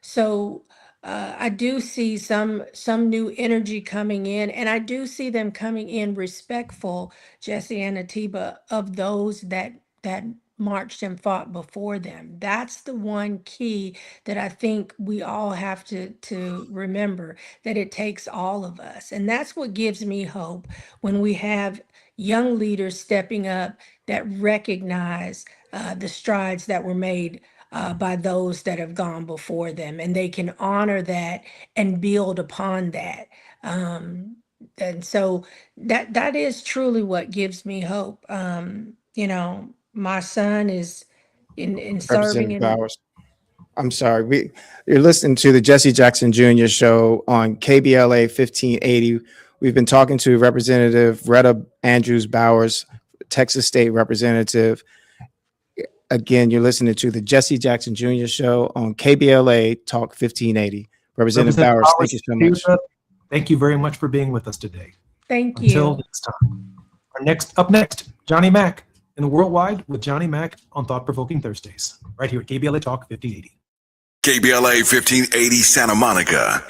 So I do see some new energy coming in, and I do see them coming in respectful, Jesse and Atiba, of those that marched and fought before them. That's the one key that I think we all have to remember, that it takes all of us. And that's what gives me hope when we have young leaders stepping up that recognize the strides that were made by those that have gone before them, and they can honor that and build upon that. And so that is truly what gives me hope. You know, my son is in serving Representative in. Bowers. I'm sorry. You're listening to the Jesse Jackson Jr. show on KBLA 1580. We've been talking to Representative Retta Andrews Bowers, Texas State Representative. Again, you're listening to the Jesse Jackson Jr. show on KBLA Talk 1580. Representative Bowers, thank you so much. Thank you very much for being with us today. Thank you. Until next time. Up next, Johnny Mack in the Worldwide with Johnny Mack on Thought Provoking Thursdays, right here at KBLA Talk 1580. KBLA 1580 Santa Monica.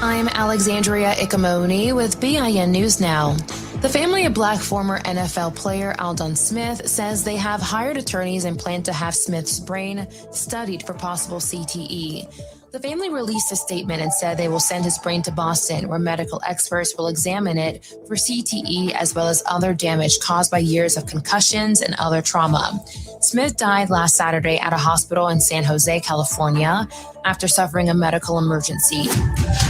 I'm Alexandria Ikamoni with BIN News Now. The family of Black former NFL player Aldon Smith says they have hired attorneys and plan to have Smith's brain studied for possible CTE. The family released a statement and said they will send his brain to Boston, where medical experts will examine it for CTE as well as other damage caused by years of concussions and other trauma. Smith died last Saturday at a hospital in San Jose, California, after suffering a medical emergency.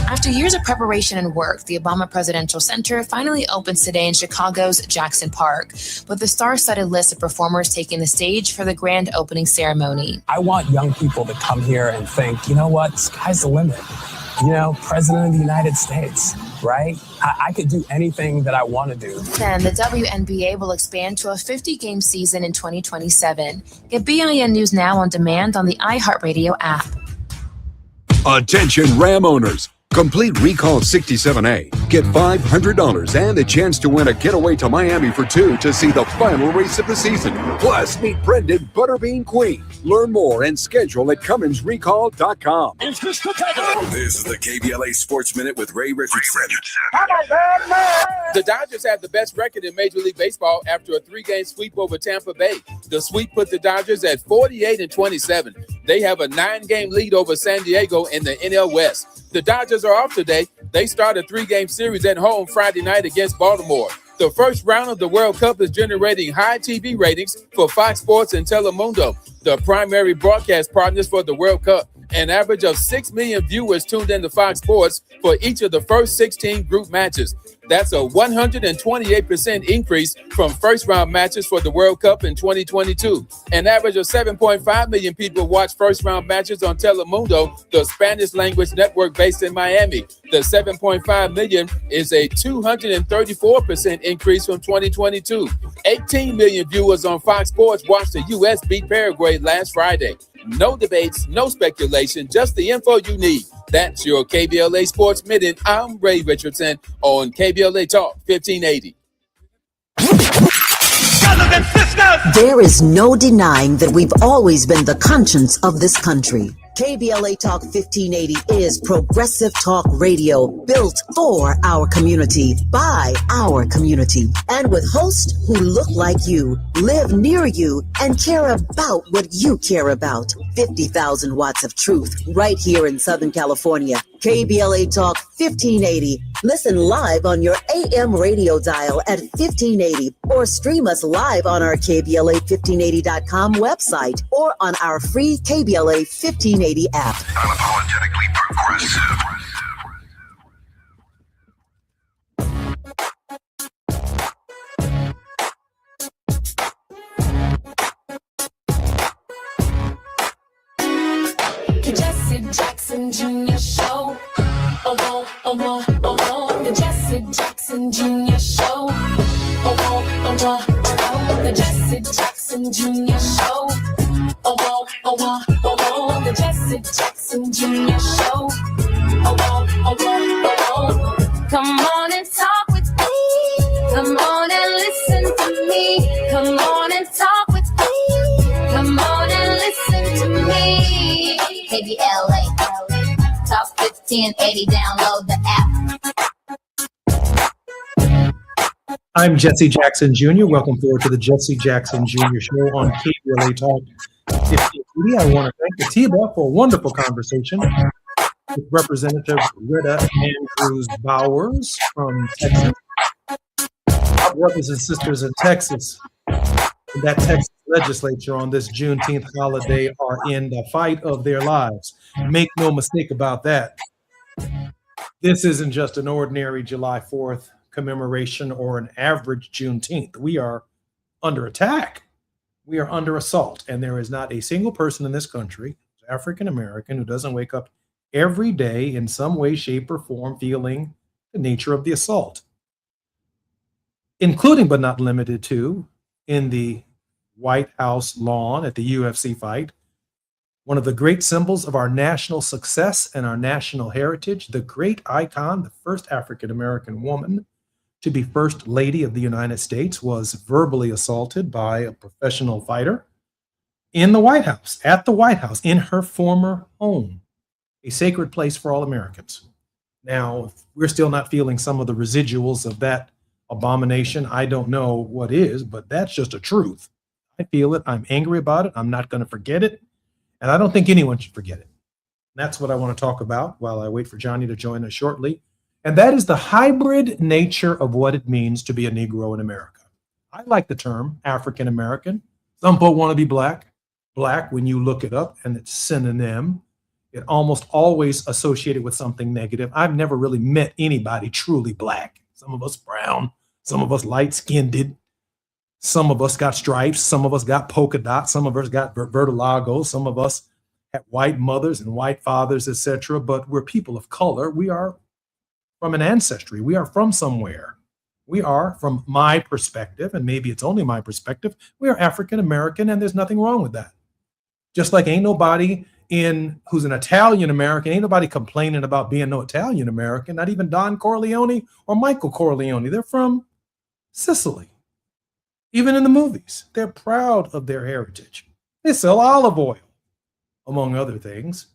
After years of preparation and work, the Obama Presidential Center finally opens today in Chicago's Jackson Park, with the star-studded list of performers taking the stage for the grand opening ceremony. I want young people to come here and think, you know what, sky's the limit. You know, President of the United States, right? I could do anything that I want to do. Then the WNBA will expand to a 50-game season in 2027. Get BIN News Now on demand on the iHeartRadio app. Attention Ram owners. Complete Recall 67A. Get $500 and a chance to win a getaway to Miami for two to see the final race of the season. Plus, meet Brendan Butterbean Queen. Learn more and schedule at CumminsRecall.com. This is the KBLA Sports Minute with Ray Richardson. The Dodgers have the best record in Major League Baseball after a 3-game sweep over Tampa Bay. The sweep put the Dodgers at 48-27. They have a 9-game lead over San Diego in the NL West. The Dodgers are off today. They start a 3-game series at home Friday night against Baltimore. The first round of the World Cup is generating high TV ratings for Fox Sports and Telemundo, the primary broadcast partners for the World Cup. An average of 6 million viewers tuned into Fox Sports for each of the first 16 group matches. That's a 128% increase from first-round matches for the World Cup in 2022. An average of 7.5 million people watch first-round matches on Telemundo, the Spanish-language network based in Miami. The 7.5 million is a 234% increase from 2022. 18 million viewers on Fox Sports watched the U.S. beat Paraguay last Friday. No debates, no speculation, just the info you need. That's your KBLA Sports Minute. I'm Ray Richardson on KBLA Talk 1580. There is no denying that we've always been the conscience of this country. KBLA Talk 1580 is progressive talk radio built for our community, by our community, and with hosts who look like you, live near you, and care about what you care about. 50,000 watts of truth right here in Southern California. KBLA Talk 1580. Listen live on your AM radio dial at 1580 or stream us live on our KBLA1580.com website or on our free KBLA 1580 app. Unapologetically progressive. Jesse Jackson Jr. Show. Oh, oh, oh, oh, the Jesse Jackson Jr. Show. The Jesse Jackson Jr. Show. The Jesse Jackson Jr. Show. Come on and talk with me. Come on and listen to me. Come on and talk with me. Come on and listen to me. KBLA Talk 1580. Download the app. I'm Jesse Jackson Jr. Welcome forward to the Jesse Jackson Jr. Show on KBLA Talk 1580. I want to thank Atiba for a wonderful conversation with Representative Rita Andrews Bowers from Texas. Our brothers and sisters in Texas, in that Texas legislature on this Juneteenth holiday, are in the fight of their lives. Make no mistake about that. This isn't just an ordinary July 4th commemoration or an average Juneteenth. We are under attack. We are under assault. And there is not a single person in this country, African American, who doesn't wake up every day in some way, shape, or form feeling the nature of the assault, including but not limited to in the White House lawn at the UFC fight, one of the great symbols of our national success and our national heritage, the great icon, the first African American woman to be First Lady of the United States, was verbally assaulted by a professional fighter in the White House, at the White House, in her former home, a sacred place for all Americans. Now, we're still not feeling some of the residuals of that abomination. I don't know what is, but that's just a truth. I feel it. I'm angry about it. I'm not going to forget it. And I don't think anyone should forget it. That's what I want to talk about while I wait for Johnny to join us shortly. And that is the hybrid nature of what it means to be a Negro in America. I like the term African American. Some people want to be black. Black, when you look it up, and it's synonym, it almost always associated with something negative. I've never really met anybody truly black. Some of us brown, some of us light-skinned, some of us got stripes, some of us got polka dots, some of us got vertigo, some of us had white mothers and white fathers, etc. But we're people of color. We are from an ancestry. We are from somewhere. We are, from my perspective, and maybe it's only my perspective, we are African American, and there's nothing wrong with that. Just like ain't nobody who's an Italian American, ain't nobody complaining about being no Italian American, not even Don Corleone or Michael Corleone. They're from Sicily. Even in the movies, they're proud of their heritage. They sell olive oil, among other things.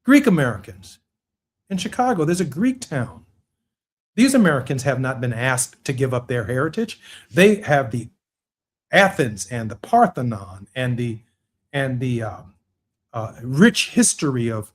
Greek Americans. In Chicago, there's a Greek town. These Americans have not been asked to give up their heritage. They have the Athens and the Parthenon and the rich history of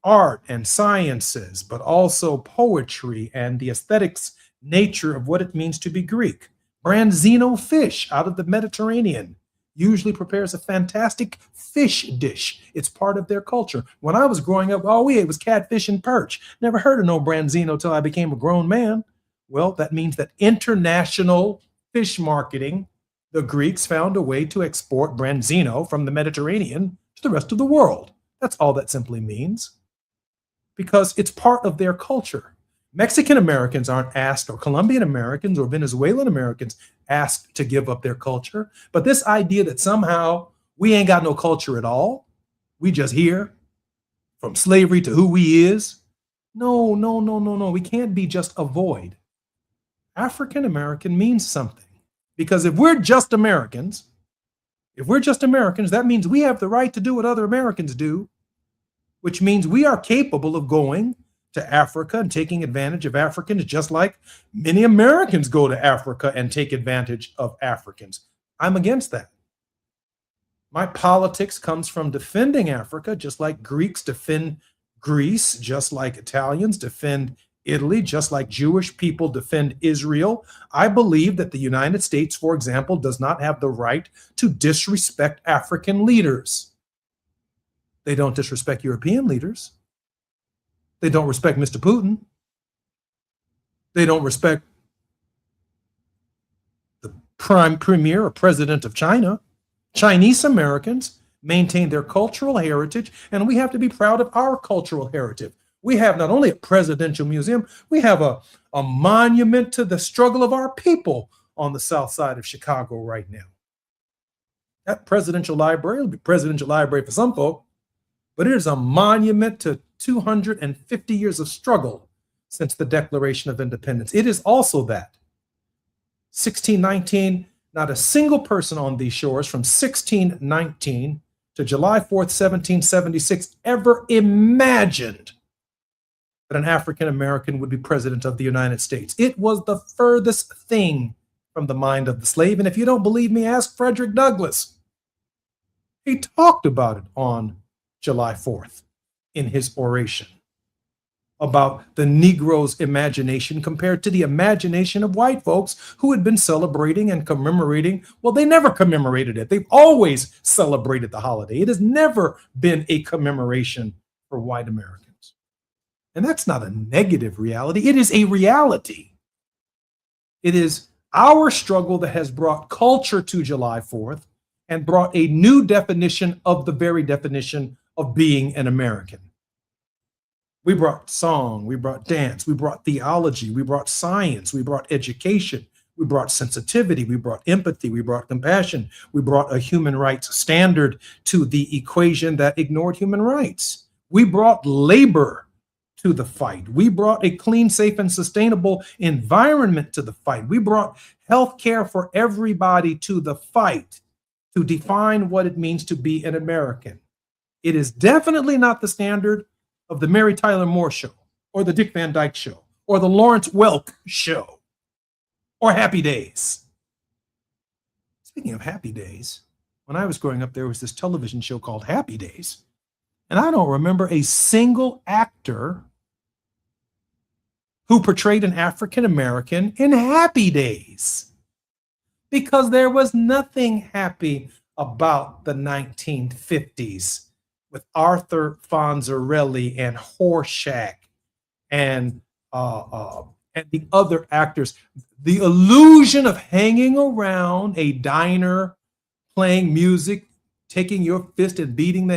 art and sciences, but also poetry and the aesthetics nature of what it means to be Greek. Branzino fish out of the Mediterranean usually prepares a fantastic fish dish. It's part of their culture. When I was growing up, all we ate was catfish and perch. Never heard of no Branzino till I became a grown man. Well, that means that international fish marketing, the Greeks found a way to export Branzino from the Mediterranean to the rest of the world. That's all that simply means, because it's part of their culture. Mexican Americans aren't asked, or Colombian Americans or Venezuelan Americans asked to give up their culture. But this idea that somehow we ain't got no culture at all, we just here from slavery to who we is. No. We can't be just a void. African American means something, because if we're just Americans, If we're just Americans, that means we have the right to do what other Americans do, which means we are capable of going to Africa and taking advantage of Africans, just like many Americans go to Africa and take advantage of Africans. I'm against that. My politics comes from defending Africa, just like Greeks defend Greece, just like Italians defend Italy, just like Jewish people defend Israel. I believe that the United States, for example, does not have the right to disrespect African leaders. They don't disrespect European leaders. They don't respect Mr. Putin. They don't respect the premier or president of China. Chinese Americans maintain their cultural heritage, and we have to be proud of our cultural heritage. We have not only a presidential museum, we have a monument to the struggle of our people on the south side of Chicago right now. That presidential library will be presidential library for some folk, but it is a monument to 250 years of struggle since the Declaration of Independence. It is also that. 1619, not a single person on these shores from 1619 to July 4th, 1776 ever imagined that an African American would be president of the United States. It was the furthest thing from the mind of the slave. And if you don't believe me, ask Frederick Douglass. He talked about it on July 4th in his oration about the Negro's imagination compared to the imagination of white folks who had been celebrating and commemorating. Well, they never commemorated it. They've always celebrated the holiday. It has never been a commemoration for white Americans. And that's not a negative reality. It is a reality. It is our struggle that has brought culture to July 4th and brought a new definition of the very definition of being an American. We brought song, we brought dance, we brought theology, we brought science, we brought education, we brought sensitivity, we brought empathy, we brought compassion, we brought a human rights standard to the equation that ignored human rights. We brought labor to the fight. We brought a clean, safe, and sustainable environment to the fight. We brought health care for everybody to the fight to define what it means to be an American. It is definitely not the standard of the Mary Tyler Moore Show, or the Dick Van Dyke Show, or the Lawrence Welk Show, or Happy Days. Speaking of Happy Days, when I was growing up, there was this television show called Happy Days, and I don't remember a single actor who portrayed an African American in Happy Days, because there was nothing happy about the 1950s with Arthur Fonzarelli and Horshack and the other actors. The illusion of hanging around a diner, playing music, taking your fist and beating the